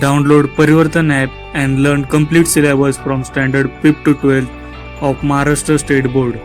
Download Parivartan app and learn complete syllabus from standard 5th to 12th of Maharashtra State Board.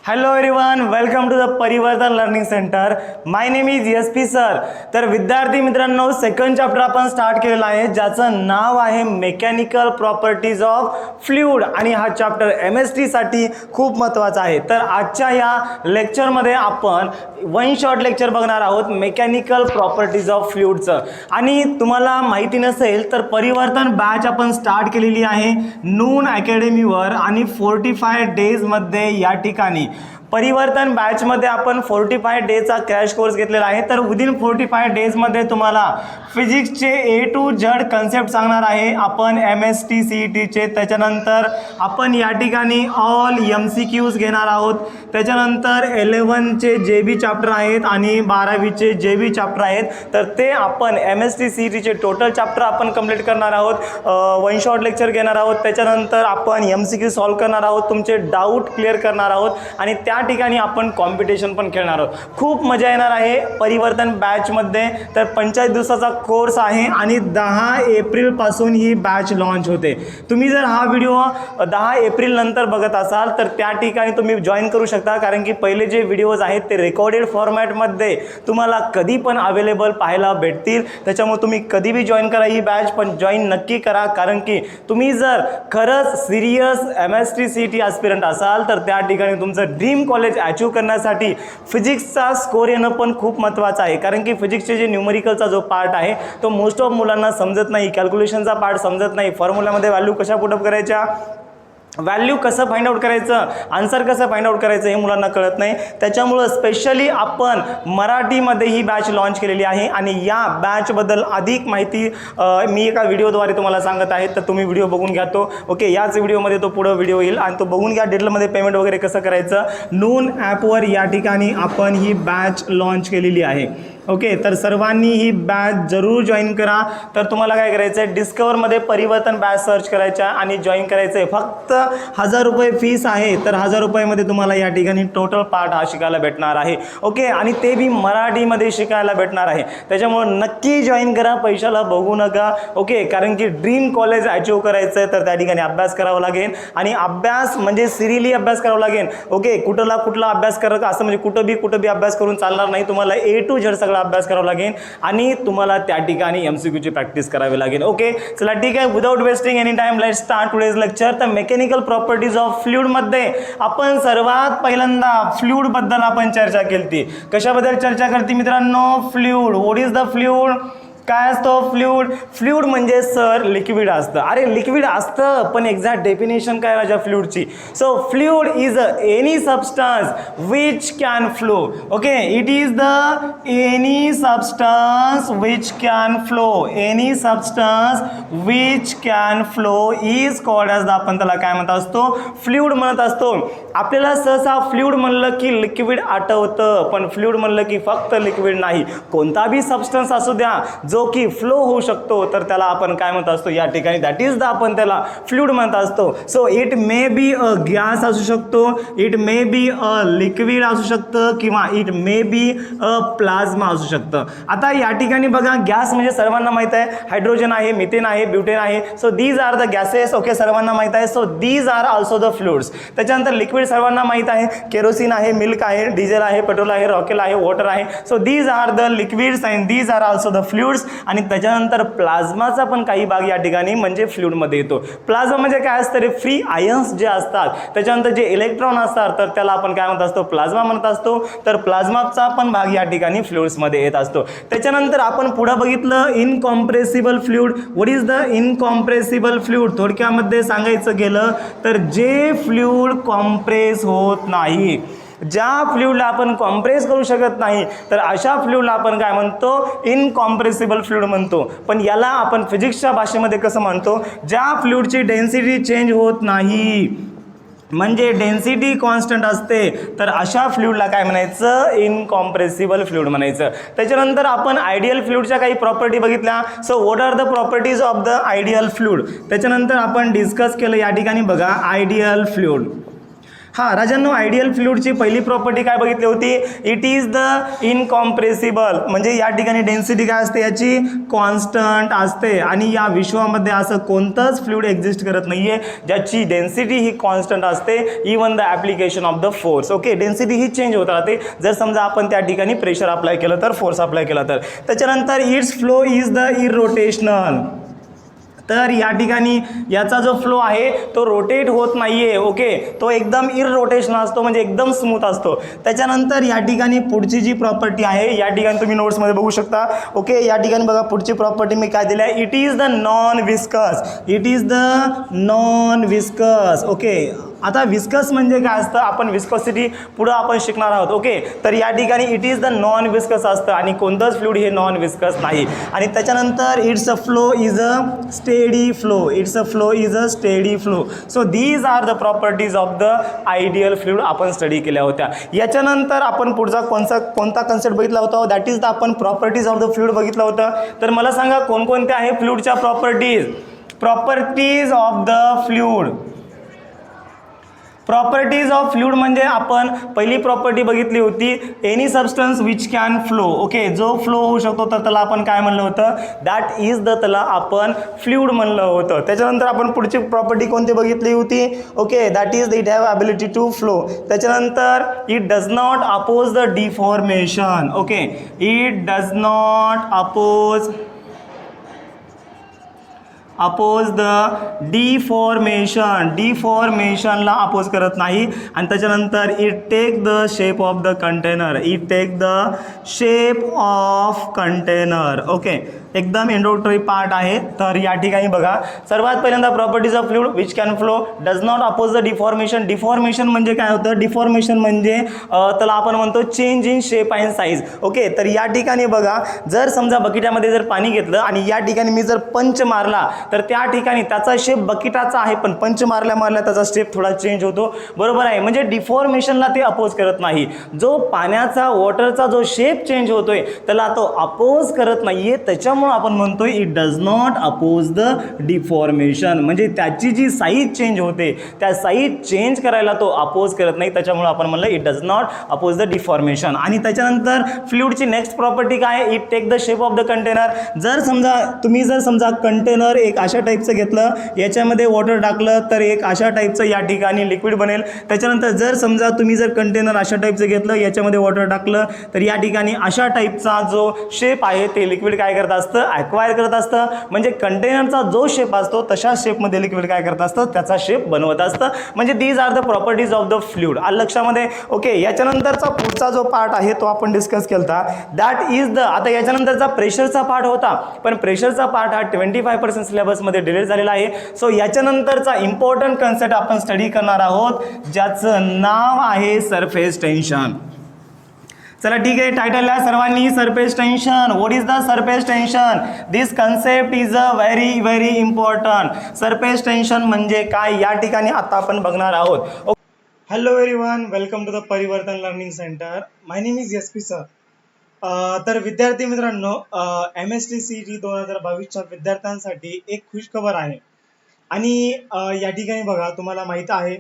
Hello everyone, welcome to the Parivartan learning centre. My name is SP sir. तर विद्यार्थी मित्रांनो, second chapter आपण start केलेला आहे ज्याचं नाव आहे mechanical properties of fluid आणि हा चॅप्टर MST साठी खूप महत्त्वाचा आहे. तर आजच्या या लेक्चरमध्ये आपण वन शॉर्ट लेक्चर बघणार आहोत मेकॅनिकल प्रॉपर्टीज ऑफ फ्लुइडचं. आणि तुम्हाला माहिती नसेल तर परिवर्तन बॅच आपण स्टार्ट केलेली आहे नून अकॅडमीवर आणि 45 डेजमध्ये या ठिकाणी परिवर्तन बॅचमध्ये आपण 45 डेजचा क्रॅश कोर्स घेतलेला आहे. तर विदिन 45 डेजमध्ये तुम्हाला फिजिक्सचे A to Z कन्सेप्ट सांगणार आहे आपण MST CETचे. त्याच्यानंतर आपण या ठिकाणी ऑल MCQs घेणार आहोत. त्याच्यानंतर 11चे JB चॅप्टर आहेत आणि 12वीचे JB चॅप्टर आहेत. तर ते आपण MST CETचे टोटल चॅप्टर आपण कंप्लीट करणार आहोत. वन शॉट लेक्चर घेणार आहोत. त्याच्यानंतर आपण MCQ सॉल्व करणार आहोत, तुमचे डाऊट क्लिअर करणार आहोत आणि त्या ठिकाणी आपण कॉम्पिटिशन पण खेळणार आहोत. खूप मजा येणार आहे परिवर्तन बॅचमध्ये. तर 45 दिवसाचा कोर्स आहे आणि 10 एप्रिलपासून ही बॅच लॉन्च होते. तुम्ही जर हा व्हिडिओ 10 एप्रिल नंतर बघत असाल तर त्या ठिकाणी तुम्ही जॉईन करू शकता, कारण की पहिले जे व्हिडिओज आहेत ते रेकॉर्डेड फॉर्मॅटमध्ये तुम्हाला कधी पण अवेलेबल पाहायला भेटतील. त्याच्यामुळे तुम्ही कधीही जॉईन करा ही बॅच, पण जॉईन नक्की करा, कारण की तुम्ही जर खरंच सिरियस MST CET ॲस्पिरंट असाल तर त्या ठिकाणी तुमचं ड्रीम कॉलेज अचीव करण्यासाठी फिजिक्सचा स्कोर येणं पण खूप महत्त्वाचं आहे. कारण की फिजिक्सचे जे न्यूमरिकलचा जो पार्ट आहे तो मोस्ट ऑफ मुलांना समजत नाही, कॅल्क्युलेशनचा पार्ट समजत नाही, फॉर्म्युलामध्ये व्हॅल्यू कशा पुटअप करायच्या, व्हॅल्यू कसं फाइंड आउट करायचं, आन्सर कसं फाइंड आउट करायचं हे मुलांना कळत नाही. त्याच्यामुळं स्पेशली आपण मराठीमध्ये ही बॅच लॉन्च केलेली आहे आणि या बॅचबद्दल अधिक माहिती मी एका व्हिडिओद्वारे तुम्हाला सांगत आहे. तर तुम्ही व्हिडिओ बघून घ्या तो. ओके, याच व्हिडिओमध्ये तो पुढं व्हिडिओ येईल आणि तो बघून घ्या. डिटेलमध्ये पेमेंट वगैरे कसं करायचं नून ॲपवर या ठिकाणी आपण ही बॅच लॉन्च केलेली आहे. ओके, तर सर्वांनी ही बॅच जरूर जॉईन करा. तर तुम्हाला काय करायचं आहे, डिस्कवरमध्ये परिवर्तन बॅच सर्च करायच्या आणि जॉईन करायचं आहे. फक्त 1000 रुपये फीस आहे. तर 1000 रुपयामध्ये तुम्हाला या ठिकाणी टोटल पार्ट हा शिकायला भेटणार आहे. ओके, आणि ते बी मराठीमध्ये शिकायला भेटणार आहे. त्याच्यामुळं नक्की जॉईन करा, पैशाला बघू नका. ओके, कारण की ड्रीम कॉलेज अचीव करायचं आहे तर त्या ठिकाणी अभ्यास करावा लागेल आणि अभ्यास म्हणजे सिरियसली अभ्यास करावा लागेल. ओके, कुठला अभ्यास करत असं म्हणजे कुठं बी अभ्यास करून चालणार नाही. तुम्हाला A to Z सगळा अभ्यास करावा लागेल आणि तुम्हाला त्या ठिकाणी MCQची प्रॅक्टिस करावी लागेल. ओके, चला ठीक आहे, without wasting any time let's start today's lecture. तर मेकॅनिकल प्रॉपर्टीज ऑफ फ्लुइड मध्ये आपण सर्वात पहिल्यांदा फ्लुइड बद्दल आपण चर्चा केली. कशाबद्दल चर्चा करते मित्रांनो? Fluid. What is the fluid? काय असतं फ्लुइड? फ्लुइड म्हणजे सर लिक्विड असतं. अरे लिक्विड असतं, पण एक्झॅक्ट डेफिनेशन काय राजा फ्लुइडची? So fluid is any substance which can flow. Okay, it is the any substance which can flow. Any substance which can flow is called as the, आपण त्याला काय म्हणत असतो? फ्लुइड म्हणत असतो. आपल्याला सहसा फ्लुइड म्हणलं की लिक्विड आठवतं, पण फ्लुइड म्हणलं की फक्त लिक्विड नाही, कोणता बी सबस्टन्स असू द्या जो की फ्लो होऊ शकतो तर त्याला आपण काय म्हणत असतो या ठिकाणी? दॅट इज द, आपण त्याला फ्लुइड म्हणत असतो. So it may be a gas असू शकतो, it may be a liquid असू शकतं किंवा it may be a plasma असू शकतं. आता या ठिकाणी बघा, गॅस म्हणजे सर्वांना माहित आहे, हायड्रोजन आहे, मिथेन आहे, ब्युटेन आहे. So these are the gases. Okay, सर्वांना माहित आहे. So these are also the fluids. त्याच्यानंतर लिक्विड सर्वांना माहित आहे, केरोसिन आहे, मिल्क आहे, डिझेल आहे, पेट्रोल आहे, रॉकेल आहे, वॉटर आहे. So these are the liquids and these are also the fluids. आणि त्याच्यानंतर प्लाझ्माचा पण काही भाग या ठिकाणी म्हणजे फ्लुइडमध्ये येतो. प्लाझ्मा म्हणजे काय असतं रे? फ्री आयन्स जे असतात, त्याच्यानंतर जे इलेक्ट्रॉन असतात तर त्याला आपण काय म्हणत असतो? प्लाझ्मा म्हणत असतो. तर प्लाझ्माचा पण भाग या ठिकाणी फ्लुइड्समध्ये येत असतो. त्याच्यानंतर आपण पुढे बघितलं incompressible fluid. What is the incompressible fluid? थोडक्यामध्ये सांगायचं गेलं तर जे फ्लुइड कॉम्प्रेस होत नाही, ज्या फ्लुइडला आपण कॉम्प्रेस करू शकत नाही तर अशा फ्लुइडला आपण काय म्हणतो? इनकॉम्प्रेसिबल फ्लुइड म्हणतो. पण याला आपण फिजिक्सच्या भाषेमध्ये कसं म्हणतो? ज्या फ्लुइडची डेन्सिटी चेंज होत नाही, म्हणजे डेन्सिटी कॉन्स्टंट असते, तर अशा फ्लुइडला काय म्हणायचं? इनकॉम्प्रेसिबल फ्लुइड म्हणायचं. त्याच्यानंतर आपण आयडियल फ्लुइडच्या काही प्रॉपर्टी बघितल्या. So what are the properties of the ideal fluid? त्याच्यानंतर आपण डिस्कस केलं या ठिकाणी बघा आयडियल फ्लुइड. हा राजांनो, आयडियल फ्लुइडची पहिली प्रॉपर्टी काय बघितली होती? इट इज द इनकॉम्प्रेसिबल, म्हणजे या ठिकाणी डेन्सिटी काय असते याची? कॉन्स्टंट असते. आणि या विश्वामध्ये असं कोणतंच फ्लुइड एक्झिस्ट करत नाहीये ज्याची डेन्सिटी ही कॉन्स्टंट असते, even the application of the force. Okay, density he change होत राहते जर समजा आपण त्या ठिकाणी प्रेशर अप्लाय केलं तर, फोर्स अप्लाय केला तर. त्याच्यानंतर it's flow is the irrotational, तर या ठिकाणी याचा जो फ्लो आहे तो रोटेट होत नाहीये. ओके, तो एकदम इररोटेशनल असतो, म्हणजे एकदम स्मूथ असतो. त्याच्यानंतर या ठिकाणी पुढची जी प्रॉपर्टी आहे, या ठिकाणी तुम्ही नोट्समध्ये बघू शकता. ओके, या ठिकाणी बघा पुढची प्रॉपर्टी मी काय दिली आहे? It is the non viscous. It is the non viscous. Okay, आता विस्कस म्हणजे काय असतं? आपण विस्कॉसिटी पुढं आपण शिकणार आहोत. ओके, तर या ठिकाणी it is the non viscous असतं आणि कोणतंच फ्लुइड हे नॉन विस्कस नाही. आणि त्याच्यानंतर it's a flow is a steady flow. It's a flow is a steady flow. So these are the properties of the ideal fluid आपण study केल्या होत्या. याच्यानंतर आपण पुढचा कोणता कन्सेप्ट बघितला होता? दॅट इज द आपण प्रॉपर्टीज ऑफ द फ्लुइड बघितलं होतं. तर मला सांगा कोणकोणत्या आहे फ्लुइडच्या properties? Properties of the fluid. Properties of fluid म्हणजे आपण पहिली प्रॉपर्टी बघितली होती, any substance which can flow. Okay, जो फ्लो होऊ शकतो तर त्याला आपण काय म्हणलं होतं? दॅट इज द, त्याला आपण फ्लुइड म्हणलं होतं. त्याच्यानंतर आपण पुढची प्रॉपर्टी कोणती बघितली होती? Okay, that is it have ability to flow. त्याच्यानंतर it does not oppose the deformation. Okay, it does not oppose the deformation. डिफॉर्मेशनला अपोज करत नाही. आणि त्याच्यानंतर it take the shape of the container. It take the shape of container. Okay, एकदम introductory part आहे. तर या ठिकाणी बघा, सर्वात पहिल्यांदा properties of fluid which can flow, does not oppose the deformation. Deformation म्हणजे काय होतं? डिफॉर्मेशन म्हणजे त्याला आपण म्हणतो change in shape and size. Okay, तर या ठिकाणी बघा, जर समजा बकिटामध्ये जर पाणी घेतलं आणि या ठिकाणी मी जर पंच मारला तर त्या ठिकाणी त्याचा शेप बकिटाचा आहे, पण पंच मारल्या त्याचा शेप थोडा चेंज होतो. बरोबर आहे, म्हणजे डिफॉर्मेशनला ते अपोज करत नाही. जो पाण्याचा, वॉटरचा जो शेप चेंज होतोय त्याला तो अपोज करत नाहीये. त्याच्यामुळे आपण म्हणतोय it does not oppose the deformation, म्हणजे त्याची जी साईज चेंज होते त्या साईज चेंज करायला तो अपोज करत नाही. त्याच्यामुळे आपण म्हणलं it does not oppose the deformation. आणि त्याच्यानंतर फ्लुइडची नेक्स्ट प्रॉपर्टी काय आहे? It take the shape of the container. जर समजा कंटेनर एक अशा टाईपचं घेतलं, याच्यामध्ये वॉटर टाकलं तर एक अशा टाईपचं या ठिकाणी लिक्विड बनेल. त्याच्यानंतर जर समजा तुम्ही जर कंटेनर अशा टाईपचं घेतलं, याच्यामध्ये वॉटर टाकलं तर या ठिकाणी अशा टाईपचा जो शेप आहे ते लिक्विड काय करत असतं? ॲक्वायर करत असतं. म्हणजे कंटेनरचा जो शेप असतो तशा शेपमध्ये लिक्विड काय करत असतं? त्याचा शेप बनवत असतं. म्हणजे these are the properties of the fluid. आलं लक्षामध्ये? ओके, याच्यानंतरचा पुढचा जो पार्ट आहे तो आपण डिस्कस केला, दॅट इज द, आता याच्यानंतरचा प्रेशरचा पार्ट होता, पण प्रेशरचा पार्ट हा 25% सिलेबसमध्ये डिलीट झालेला आहे. सो याच्यानंतरचा इम्पॉर्टंट कन्सेप्ट आपण स्टडी करणार आहोत ज्याचं नाव आहे सरफेस टेन्शन. चला ठीक आहे, टायटल लिहा सर्वांनी, surface tension. What is the surface tension? This concept is a very very important. Surface tension म्हणजे काय या ठिकाणी आता आपण बघणार आहोत. Hello everyone, welcome to the Parivartan learning centre. My name is S P sir. तर विद्यार्थी मित्रांनो, MST CET 2022च्या विद्यार्थ्यांसाठी एक खुशखबर आहे. आणि या ठिकाणी बघा, तुम्हाला माहीत आहे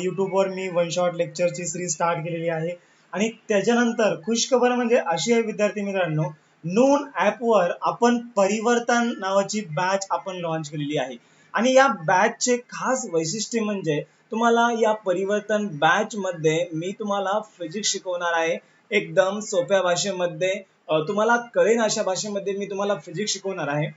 यूट्यूबवर मी वन शॉट लेक्चरची सिरीज स्टार्ट केलेली आहे. आणि त्याच्यानंतर खुशखबर म्हणजे अशी आहे विद्यार्थी मित्रांनो, नून ॲपवर आपण परिवर्तन नावाची बॅच आपण लॉन्च केलेली आहे. आणि या बॅचचे खास वैशिष्ट्य म्हणजे तुम्हाला या परिवर्तन बॅचमध्ये मी तुम्हाला फिजिक्स शिकवणार आहे. एकदम सोप्या भाषेमध्ये, तुम्हाला कळेल अशा भाषेमध्ये मी तुम्हाला फिजिक्स शिकवणार आहे.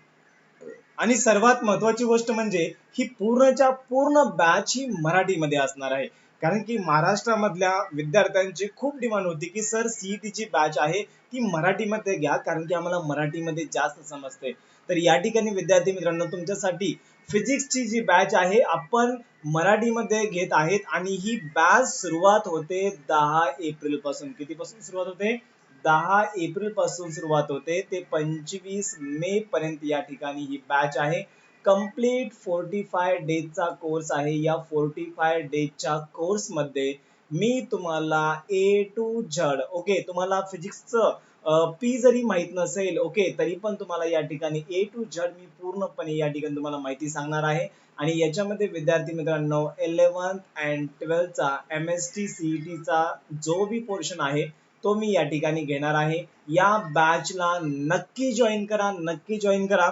आणि सर्वात महत्त्वाची गोष्ट म्हणजे ही पूर्णच्या पूर्ण बॅच ही मराठीमध्ये असणार आहे. कारण की महाराष्ट्रामधल्या विद्यार्थ्यांची खूप डिमांड होती की सर CETची बॅच आहे ती मराठीमध्ये घ्या, कारण की आम्हाला मराठीमध्ये जास्त समजते. तर या ठिकाणी विद्यार्थी मित्रांनो, तुमच्यासाठी फिजिक्सची जी बॅच आहे आपण मराठीमध्ये घेत आहेत. आणि ही बॅच सुरुवात होते 10 एप्रिल पासून. कितीपासून सुरुवात होते? 10 एप्रिल पासून सुरुवात होते ते 25 मे पर्यंत या ठिकाणी ही बॅच आहे. कंप्लीट 45 डेजचा कोर्स आहे. या 45 डेजच्या कोर्समध्ये मी तुम्हाला A to Z, ओके, तुम्हाला फिजिक्सचं फी जरी माहित नसेल ओके, तरी पण तुम्हाला या ठिकाणी A to Z मी पूर्णपणे या ठिकाणी तुम्हाला माहिती सांगणार आहे. आणि याच्यामध्ये विद्यार्थी मित्रांनो 11th and 12th चा MST CET चा जो बी पोर्शन आहे तो मी या ठिकाणी घेणार आहे. या बॅचला नक्की जॉईन करा, नक्की जॉईन करा,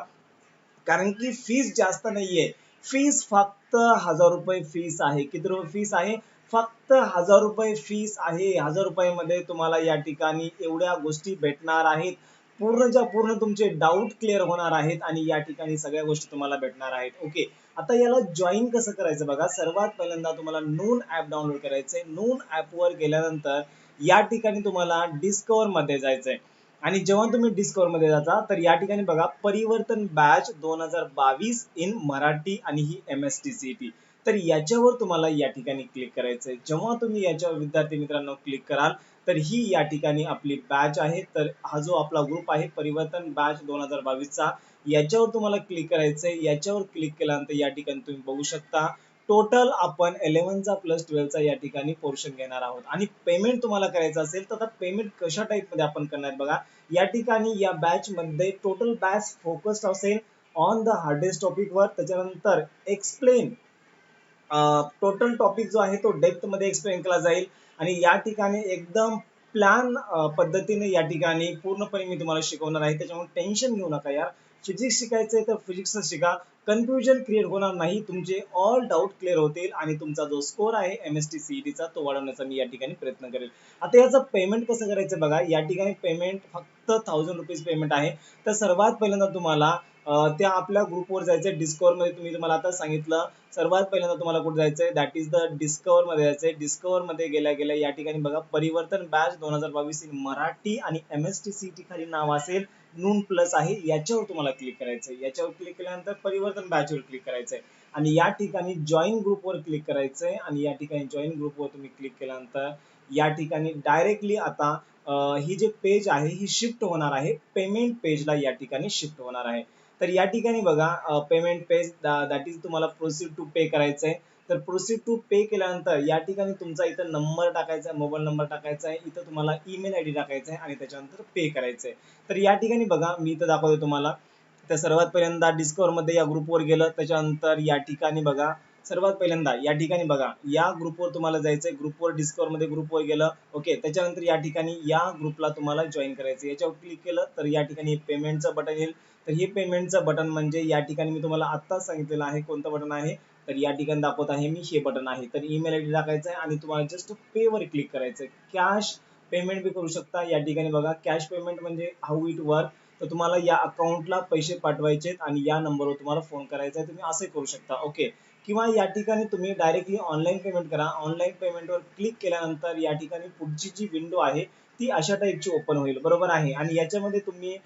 कारण की फीस जास्त नाहीये. फीस फक्त 1000 रुपये फीस आहे. किती रुपये फीस आहे? फक्त 1000 रुपये फीस आहे. 1000 रुपयामध्ये तुम्हाला या ठिकाणी एवढ्या गोष्टी भेटणार आहेत. पूर्णच्या पूर्ण तुमचे डाऊट क्लिअर होणार आहेत आणि या ठिकाणी सगळ्या गोष्टी तुम्हाला भेटणार आहेत. ओके, आता याला जॉईन कसं करायचं बघा. सर्वात पहिल्यांदा तुम्हाला नून ऍप डाउनलोड करायचंय. नून ऍपवर गेल्यानंतर या ठिकाणी तुम्हाला डिस्कवर मध्ये जायचंय आणि जेव्हा तुम्ही डिस्कवर मध्ये जाता तर या ठिकाणी बघा परिवर्तन बॅच 2022 इन मराठी आणि ही MST CET. तर याच्यावर तुम्हाला या ठिकाणी क्लिक करायचंय. जेव्हा तुम्ही याच्यावर विद्यार्थी मित्रांनो क्लिक कराल तर ही या ठिकाणी आपली बॅच आहे. तर हा जो आपला ग्रुप आहे परिवर्तन बॅच 2022 चा, याच्यावर तुम्हाला क्लिक करायचंय. याच्यावर क्लिक केल्यानंतर या ठिकाणी तुम्ही बघू शकता टोटल आपण 11 चा प्लस 12 चा या ठिकाणी पोर्शन घेणार आहोत. आणि पेमेंट तुम्हाला करायचं असेल तर आता पेमेंट कशा टाईप मध्ये आपण करणार बघा. या ठिकाणी या बॅच मध्ये टोटल बॅच फोकस्ड असेल ऑन द हार्डेस्ट टॉपिक वर. त्याच्यानंतर एक्सप्लेन टोटल टॉपिक जो आहे तो डेप्थ मध्ये एक्सप्लेन केला जाईल आणि या ठिकाणी एकदम प्लॅन पद्धतीने या ठिकाणी पूर्णपणे मी तुम्हाला शिकवणार आहे. त्याच्यामुळे टेन्शन घेऊ नका यार. फिजिक्स शिकायचंय तर फिजिक्स शिका. कन्फ्युजन क्रिएट होणार नाही. तुमचे ऑल डाऊट क्लिअर होतील आणि तुमचा जो स्कोर आहे MST CET चा तो वाढवण्याचा मी या ठिकाणी प्रयत्न करेल. आता याचं पेमेंट कसं करायचं बघा. या ठिकाणी पेमेंट फक्त 1000 रुपीज पेमेंट आहे. तर सर्वात पहिल्यांदा तुम्हाला त्या आपल्या ग्रुपवर जायचं. डिस्कवर मध्ये तुम्हाला आता सांगितलं. सर्वात पहिल्यांदा तुम्हाला कुठे जायचंय, दॅट इज द डिस्कवर मध्ये जायचंय. डिस्कवर मध्ये गेल्या गेल्या या ठिकाणी बघा परिवर्तन बॅच 2022 इन मराठी आणि MST CET खाली नाव असेल नून प्लस आहे. याच्यावर तुम्हाला क्लिक करायचंय. याच्यावर क्लिक केल्यानंतर परिवर्तन बॅचवर क्लिक करायचंय आणि या ठिकाणी जॉईन ग्रुपवर क्लिक करायचंय आणि या ठिकाणी जॉईन ग्रुपवर तुम्ही क्लिक केल्यानंतर या ठिकाणी डायरेक्टली आता ही जे पेज आहे ही शिफ्ट होणार आहे. पेमेंट पेजला या ठिकाणी शिफ्ट होणार आहे. तर या ठिकाणी बघा पेमेंट पेज दॅट इज तुम्हाला प्रोसीड टू पे करायचंय. तर प्रोसीड टू पे केल्यानंतर या ठिकाणी तुमचा इथं नंबर टाकायचा आहे, मोबाईल नंबर टाकायचा आहे, इथं तुम्हाला ईमेल ID टाकायचा आहे आणि त्याच्यानंतर पे करायचंय. तर या ठिकाणी बघा मी इथं दाखवतो तुम्हाला. तर सर्वात पहिल्यांदा डिस्कवर मध्ये या ग्रुपवर गेलं. त्याच्यानंतर या ठिकाणी बघा सर्वात पहिल्यांदा या ठिकाणी बघा या ग्रुपवर तुम्हाला जायचंय. ग्रुपवर डिस्कवर मध्ये ग्रुपवर गेलं. ओके, त्याच्यानंतर या ठिकाणी या ग्रुपला तुम्हाला जॉईन करायचं. याच्यावर क्लिक केलं तर या ठिकाणी पेमेंटचं बटन येईल. तर हे पेमेंटचं बटन म्हणजे या ठिकाणी मी तुम्हाला आत्ताच सांगितलेलं आहे कोणतं बटन आहे. तर या ठिकाणी दाखवत आहे मी हे बटन आहे. तर ईमेल ID टाकायचं आहे आणि तुम्हाला जस्ट पे वर क्लिक करायचंय. कॅश पेमेंट बी करू शकता. या ठिकाणी बघा कॅश पेमेंट म्हणजे हाऊ इट वर्क. तर तुम्हाला या अकाउंटला पैसे पाठवायचे आणि या नंबरवर तुम्हाला फोन करायचा आहे. तुम्ही असे करू शकता. ओके, किंवा या ठिकाणी तुम्ही डायरेक्टली ऑनलाईन पेमेंट करा. ऑनलाईन पेमेंटवर क्लिक केल्यानंतर या ठिकाणी पुढची जी विंडो आहे ती अशा टाईपची ओपन होईल. बरोबर आहे. आणि याच्यामध्ये तुम्ही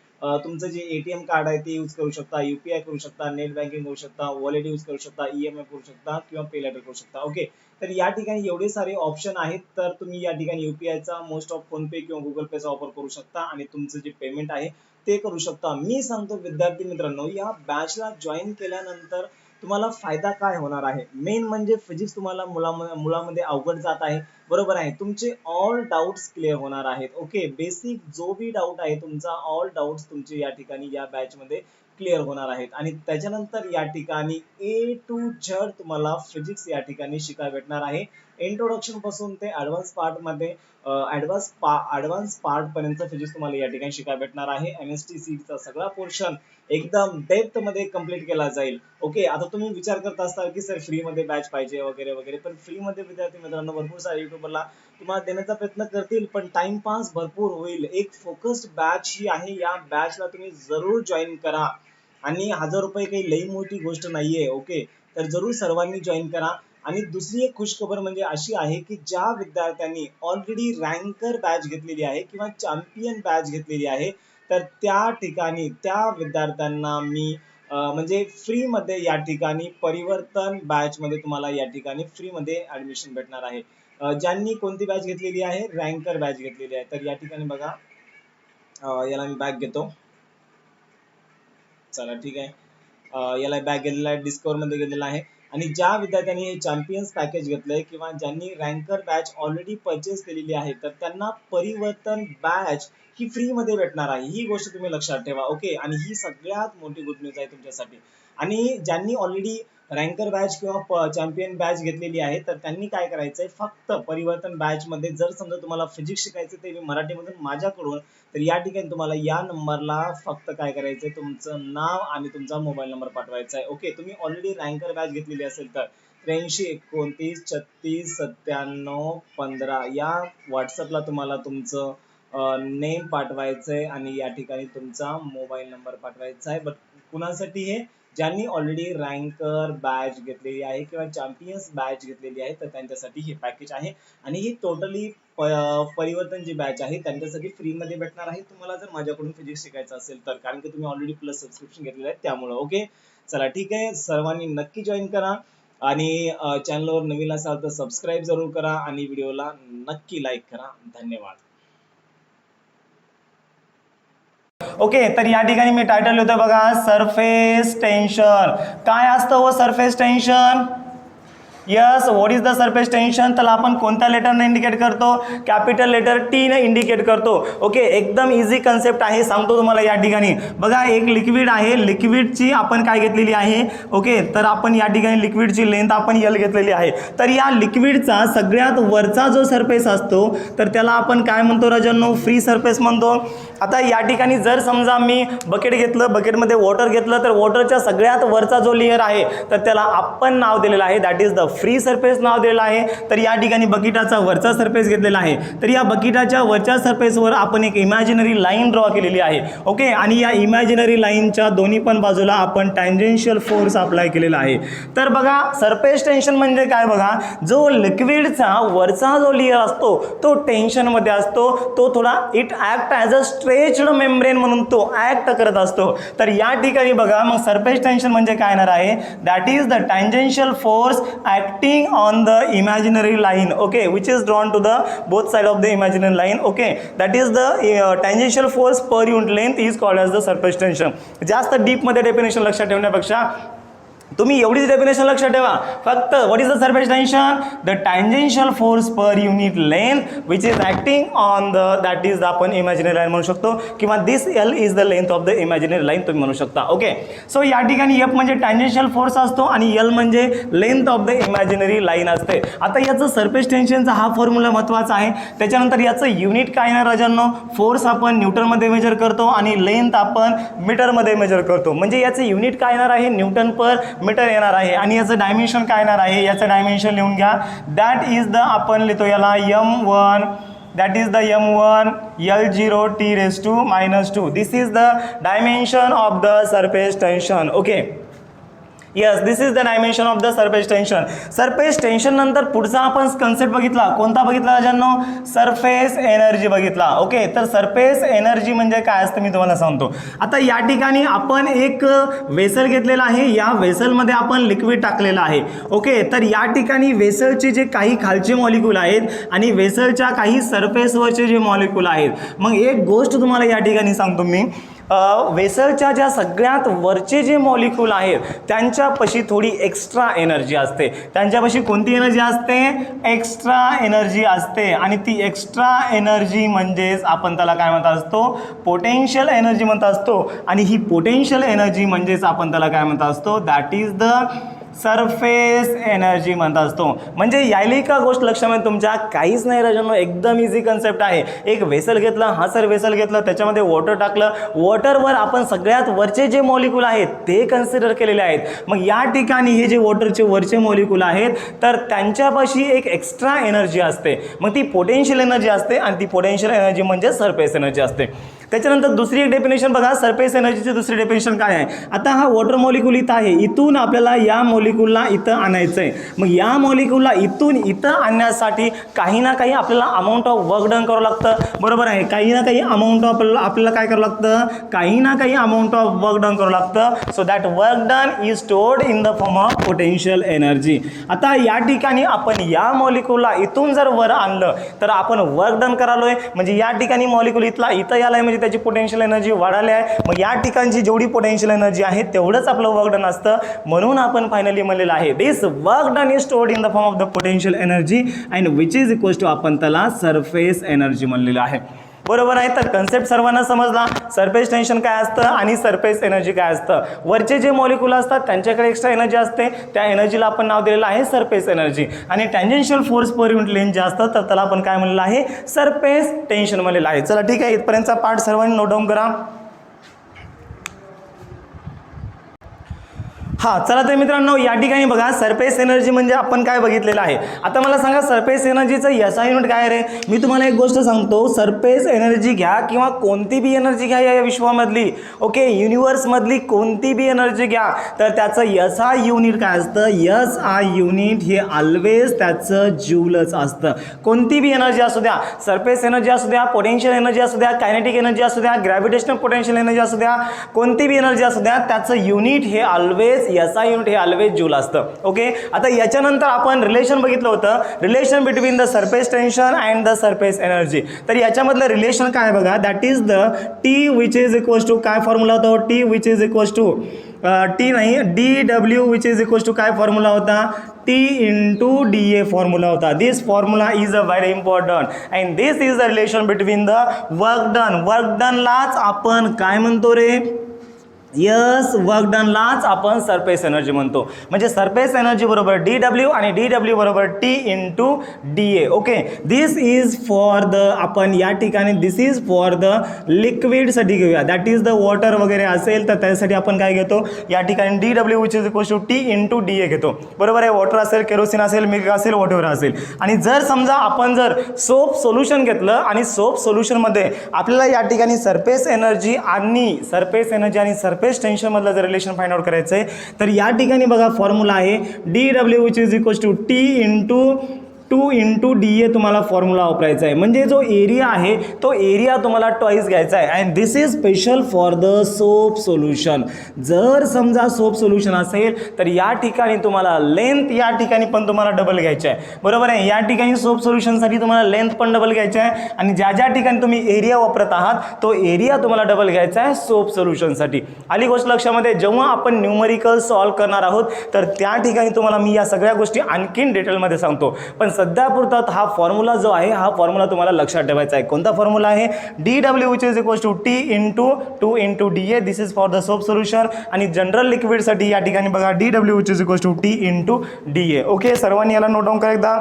तुमचं जे ATM कार्ड आहे ते यूज करू शकता, UPI करू शकता, नेट बँकिंग करू शकता, वॉलेट यूज करू शकता, EMI करू शकता किंवा पे लेटर करू शकता. ओके, तर या ठिकाणी एवढे सारे ऑप्शन आहेत. तर तुम्ही या ठिकाणी UPI चा मोस्ट ऑफ फोनपे किंवा गुगल पे चा वापर करू शकता आणि तुमचं जे पेमेंट आहे ते करू शकता. मी सांगतो विद्यार्थी मित्रांनो या बॅचला जॉईन केल्यानंतर तुम्हाला फायदा काय होणार आहे. मेन म्हणजे फिजिक्स तुम्हाला मुलामध्ये अवघड जात आहे. बरोबर आहे. तुमचे ऑल डाऊट्स क्लिअर होणार आहेत. ओके, बेसिक जो बी डाऊट आहे तुमचा ऑल डाऊट्स तुमचे या ठिकाणी या बॅच मध्ये क्लिअर होणार आहेत आणि त्याच्यानंतर या ठिकाणी A to Z तुम्हाला फिजिक्स या ठिकाणी शिकायला भेटणार आहे. इंट्रोडक्शन पासून ते ऍडव्हान्स पार्ट मध्ये ऍडव्हान्स पार्ट पर्यंत फिजिक्स तुम्हाला या ठिकाणी शिकायला भेटणार आहे. MST CET चा सगळा पोर्शन एकदम डेप्थ मध्ये कंप्लीट केला जाईल. ओके, आता तुम्ही विचार करत असताल की सर फ्री मध्ये बॅच पाहिजे वगैरे वगैरे, पण फ्री मध्ये विद्यार्थी मित्रांनो भरपूर सारे युट्यूबरला तुम्हाला देण्याचा प्रयत्न करतील पण टाइमपास भरपूर होईल. एक फोकस्ड बॅच ही आहे. या बॅचला तुम्ही जरूर जॉईन करा आणि 1000 रुपये काही लई मोठी गोष्ट नाहीये. ओके, तर जरूर सर्वांनी जॉईन करा. आणि दुसरी एक खुशखबर म्हणजे अशी आहे की ज्या विद्यार्थ्यांनी ऑलरेडी रँकर बॅच घेतलेली आहे किंवा चॅम्पियन बॅच घेतलेली आहे तर त्या ठिकाणी त्या विद्यार्थ्यांना मी म्हणजे फ्री मध्ये या ठिकाणी परिवर्तन बॅच मध्ये तुम्हाला या ठिकाणी फ्री मध्ये ऍडमिशन भेटणार आहे. ज्यांनी कोणती बॅच घेतलेली आहे, रँकर बॅच घेतलेली आहे. तर या ठिकाणी बघा याला मी बॅक घेतो. चला ठीक आहे. याला बॅक गेलेला आहे, डिस्कवर मध्ये गेलेला आहे. आणि ज्या विद्यार्थ्यांनी हे चॅम्पियन्स पॅकेज घेतलंय किंवा ज्यांनी रँकर बॅच ऑलरेडी परचेस केलेली आहे तर त्यांना परिवर्तन बॅच की फ्रीमध्ये भेटणार आहे. ही गोष्ट तुम्ही लक्षात ठेवा. ओके, आणि ही सगळ्यात मोठी गुड न्यूज आहे तुमच्यासाठी. आणि ज्यांनी ऑलरेडी रँकर बॅच किंवा चॅम्पियन बॅच घेतलेली आहे तर त्यांनी काय करायचंय, फक्त परिवर्तन बॅच मध्ये जर समजा तुम्हाला फिजिक्स शिकायचं ते मी मराठीमधून माझ्याकडून, तर या ठिकाणी तुम्हाला या नंबरला फक्त काय करायचंय, तुमचं नाव आणि तुमचा मोबाईल नंबर पाठवायचा आहे. ओके, तुम्ही ऑलरेडी रँकर बॅच घेतलेली असेल तर 83 29 36 97 15 या व्हॉट्सअपला तुम्हाला तुमचं नेम पाठवायचंय आणि या ठिकाणी तुमचा मोबाईल नंबर पाठवायचा आहे. बट कुणासाठी हे, ज्यांनी ऑलरेडी रँकर बॅच घेतलेली आहे किंवा चॅम्पियन्स बॅच घेतलेली आहे तर त्यांच्यासाठी हे पॅकेज आहे. आणि ही टोटली परिवर्तन जी बॅच आहे त्यांच्यासाठी फ्रीमध्ये भेटणार आहे तुम्हाला जर माझ्याकडून फिजिक्स शिकायचं असेल तर, कारण की तुम्ही ऑलरेडी प्लस सबस्क्रिप्शन घेतलेलं आहे त्यामुळे. ओके, चला ठीक आहे, सर्वांनी नक्की जॉईन करा आणि चॅनलवर नवीन असाल तर सबस्क्राईब जरूर करा आणि व्हिडिओला नक्की लाईक करा. धन्यवाद. ओके, तर या ठिकाणी मी टायटल लिहितोय बघा, सरफेस टेन्शन. काय असतं हो surface tension? Yes, what is the surface tension? तर आपण कोणत्या लेटरने इंडिकेट करतो? कॅपिटल लेटर टी ने इंडिकेट करतो. ओके, एकदम इझी कन्सेप्ट आहे, सांगतो तुम्हाला. या ठिकाणी बघा, एक लिक्विड आहे, लिक्विडची आपण काय घेतलेली आहे? ओके, तर आपण या ठिकाणी लिक्विडची लेंथ आपण एल घेतलेली आहे. तर या लिक्विडचा सगळ्यात वरचा जो सरफेस असतो तर त्याला आपण काय म्हणतो राजांनो? फ्री सरफेस म्हणतो. आता या ठिकाणी जर समजा मी बकेट घेतलं, बकेटमध्ये वॉटर घेतलं, तर वॉटरच्या सगळ्यात वरचा जो लेअर आहे तर त्याला आपण नाव दिलेलं आहे, that is the free surface नाव दिलेलं आहे. तर या ठिकाणी बकेटाचा वरचा सरफेस घेतलेला आहे. तर या बकेटाच्या वरच्या सरफेसवर आपण एक इमॅजिनरी लाईन ड्रॉ केलेली आहे. ओके, आणि या इमॅजिनरी लाईनच्या दोन्ही पण बाजूला आपण टँजेन्शियल फोर्स अप्लाय केलेला आहे. तर बघा, सरफेस टेन्शन म्हणजे काय? बघा, जो लिक्विडचा वरचा जो लेअर असतो तो टेन्शनमध्ये असतो, तो थोडा it act as a stretched membrane म्हणून तो ॲक्ट करत असतो. तर या ठिकाणी बघा, मग सरफेस टेन्शन म्हणजे काय येणार आहे? That is the tangential force acting on the imaginary line, okay, which is drawn to the both side of the imaginary line. Okay, that is the tangential force per unit length is called as the surface tension. जास्त deep मध्ये definition लक्षात ठेवण्यापेक्षा तुम्ही एवढीच definition लक्षात ठेवा, फक्त what is the surface tension? The tangential force per unit length which is acting on the, that is आपण इमॅजिनरी लाईन म्हणू शकतो, किंवा this L is the length of the imaginary line तुम्ही म्हणू शकता. ओके, सो या ठिकाणी F म्हणजे टँजेन्शियल फोर्स असतो आणि एल म्हणजे length of the imaginary line असते. आता याचं सरफेस टेन्शनचा हा फॉर्म्युला महत्त्वाचा आहे. त्याच्यानंतर याचं युनिट काय येणार राजांनो? फोर्स आपण न्यूटनमध्ये मेजर करतो आणि लेंथ आपण मीटरमध्ये मेजर करतो. म्हणजे याचं युनिट काय येणार आहे? न्यूटन पर मीटर येणार आहे. आणि याचं डायमेन्शन काय येणार आहे? याचं डायमेन्शन लिहून घ्या, दॅट इज द, आपण लिहितो याला M1, that is the M1 L0 T raised to -2. This is the dimension of the surface tension. Okay, yes, this is the dimension of the surface tension. Surface tension नंतर पुढचा आपण concept बघितला, कोणता बघितला राजांनो? Surface energy बघितला. Okay, तर surface energy म्हणजे काय असतं मी तुम्हाला सांगतो. आता या ठिकाणी आपण एक वेसल घेतलेला आहे, या वेसलमध्ये आपण लिक्विड टाकलेलं आहे. ओके, तर या ठिकाणी वेसलचे जे काही खालचे मॉलिक्यूल आहेत आणि वेसलच्या काही सरफेसवरचे जे मॉलिक्यूल आहेत, मग एक गोष्ट तुम्हाला या ठिकाणी सांगतो मी, वेसलच्या ज्या सगळ्यात वरचे जे मॉलिक्यूल आहेत त्यांच्यापाशी थोडी एक्स्ट्रा एनर्जी असते. त्यांच्यापाशी कोणती एनर्जी असते? एक्स्ट्रा एनर्जी असते. आणि ती एक्स्ट्रा एनर्जी म्हणजेच आपण त्याला काय म्हणत असतो? पोटेन्शियल एनर्जी म्हणत असतो. आणि ही पोटेन्शियल एनर्जी म्हणजेच आपण त्याला काय म्हणत असतो? That is the surface energy म्हणत असतो. म्हणजे यायला का गोष्ट लक्षामध्ये तुमच्या? काहीच नाही राजांनो, एकदम इझी कन्सेप्ट आहे. एक वेसल घेतलं, हा सर वेसल घेतलं, त्याच्यामध्ये वॉटर टाकलं, वॉटरवर आपण सगळ्यात वरचे जे मॉलिक्यूल आहेत ते कन्सिडर केलेले आहेत. मग या ठिकाणी हे जे वॉटरचे वरचे मॉलिक्यूल आहेत तर त्यांच्यापाशी एक एक्स्ट्रा एनर्जी असते, मग ती पोटेन्शियल एनर्जी असते आणि ती पोटेन्शियल एनर्जी म्हणजे सरफेस एनर्जी असते. त्याच्यानंतर दुसरी एक डेफिनेशन बघा, सरफेस एनर्जीची दुसरी डेफिनेशन काय आहे? आता हा वॉटर मॉलिक्यूल इथं आहे, इथून आपल्याला या मॉलिक्यूलला इथं आणायचं आहे. मग या मॉलिक्यूलला इथून इथं आणण्यासाठी काही ना काही आपल्याला अमाऊंट ऑफ वर्क डन करावं लागतं, बरोबर आहे? काही ना काही अमाऊंट ऑफ आपल्याला काय करावं लागतं? काही ना काही अमाऊंट ऑफ वर्क डन करावं लागतं. So that work done is stored in the form of potential energy. आता या ठिकाणी आपण या मॉलिक्यूलला इथून जर वर आणलं तर आपण वर्क डन करालोय, म्हणजे या ठिकाणी मॉलिक्यूल इथला इथं यालाय, म्हणजे त्याची पोटेन्शियल एनर्जी वाढाली आहे. मग या ठिकाणची जेवढी पोटेन्शियल एनर्जी आहे तेवढंच आपलं वर्क डन असतं. म्हणून आपण फायनली म्हणलेलं आहे this work done is stored in the form of the potential energy and which is equals to आपण त्याला सरफेस एनर्जी म्हणलेलं आहे. बरोबर आहे. तर कन्सेप्ट सर्वांना समजला. सरफेस टेन्शन काय असतं आणि सरफेस एनर्जी काय असतं. वरचे जे मॉलिक्यूल असतात त्यांच्याकडे एक्स्ट्रा एनर्जी असते, त्या एनर्जीला आपण नाव दिलेलं आहे सरफेस एनर्जी. आणि tangential force per unit length जे असतं तर त्याला आपण काय म्हणलेलं आहे, सरफेस टेन्शन म्हणलेलं आहे. चला ठीक आहे, इथपर्यंतचा पार्ट सर्वांनी नोट डाऊन करा. हां, चला तर मित्रांनो या ठिकाणी बघा सरफेस एनर्जी म्हणजे आपण काय बघितलेलं आहे. आता मला सांगा सरफेस एनर्जीचं SI युनिट काय रे. मी तुम्हाला एक गोष्ट सांगतो, सरफेस एनर्जी घ्या किंवा कोणती बी एनर्जी घ्या या विश्वामधली, ओके, युनिवर्समधली कोणती बी एनर्जी घ्या तर त्याचं SI युनिट काय असतं. SI युनिट हे ऑलवेज त्याचं ज्यूलच असतं. कोणती बी एनर्जी असू द्या, सरफेस एनर्जी असू द्या, पोटेन्शियल एनर्जी असू द्या, कायनेटिक एनर्जी असू द्या, ग्रॅव्हिटेशनल पोटेन्शियल एनर्जी असू द्या, कोणती बी एनर्जी असू द्या, त्याचं युनिट हे ऑलवेज SI युनिट हे ऑलवेज जूल असतं. ओके, आता याच्यानंतर आपण रिलेशन बघितलं होतं, relation between the surface tension and the surface energy. तर याच्यामधलं रिलेशन काय बघा, that is the T which is equals to काय फॉर्म्युला होता, T which is equals to T नाही DW which is equals to काय फॉर्म्युला होता, T into DA formula होता. This formula is a very important and this is the relation between the work done. Work डनलाच आपण काय म्हणतो रे, yes, work डनलाच आपण सरफेस एनर्जी म्हणतो. म्हणजे सरफेस एनर्जी बरोबर DW आणि DW बरोबर T into DA. Okay, this is for the, आपण या ठिकाणी दिस इज फॉर द लिक्विडसाठी घेऊया, दॅट इज द वॉटर वगैरे असेल तर त्यासाठी आपण काय घेतो या ठिकाणी DW which is equals to T into DA घेतो. बरोबर आहे. वॉटर असेल, केरोसिन असेल, मिल्क असेल, वॉटेवर असेल. आणि जर समजा आपण जर सोप सोल्युशन घेतलं आणि सोप सोल्युशनमध्ये आपल्याला या ठिकाणी सरफेस एनर्जी आणि सरफेस टेन्शन मधलं जर रिलेशन फाइंड आउट करायचं आहे तर या ठिकाणी बघा फॉर्म्युला आहे DW which is equals to T into 2 into DA तुम्हाला फॉर्म्युला वापरायचा आहे. म्हणजे जो एरिया आहे तो एरिया तुम्हाला ट्वाईस घ्यायचा आहे. And this is special for the soap solution. जर समजा सोप सोल्युशन असेल तर या ठिकाणी तुम्हाला लेंथ या ठिकाणी पण तुम्हाला डबल घ्यायची आहे. बरोबर आहे. या ठिकाणी सोप सोल्युशनसाठी तुम्हाला लेंथ पण डबल घ्यायची आहे आणि ज्या ज्या ठिकाणी तुम्ही एरिया वापरत आहात तो एरिया तुम्हाला डबल घ्यायचा आहे सोप सोल्युशनसाठी. आली गोष्ट लक्षामध्ये. जेव्हा आपण न्यूमरिकल सॉल्व करणार आहोत तर त्या ठिकाणी तुम्हाला मी या सगळ्या गोष्टी आणखीन डिटेलमध्ये सांगतो. पण सध्यापुरता हा फॉर्म्युला जो आहे हा फॉर्म्युला तुम्हाला लक्षात ठेवायचा आहे. कोणता फॉर्म्युला आहे, DW which is equals to T into 2 into DA. This is for the soap solution. आणि जनरल लिक्विडसाठी या ठिकाणी बघा DW which is equals to T into DA. Okay, सर्वांनी याला नोट डाऊन करा एकदा.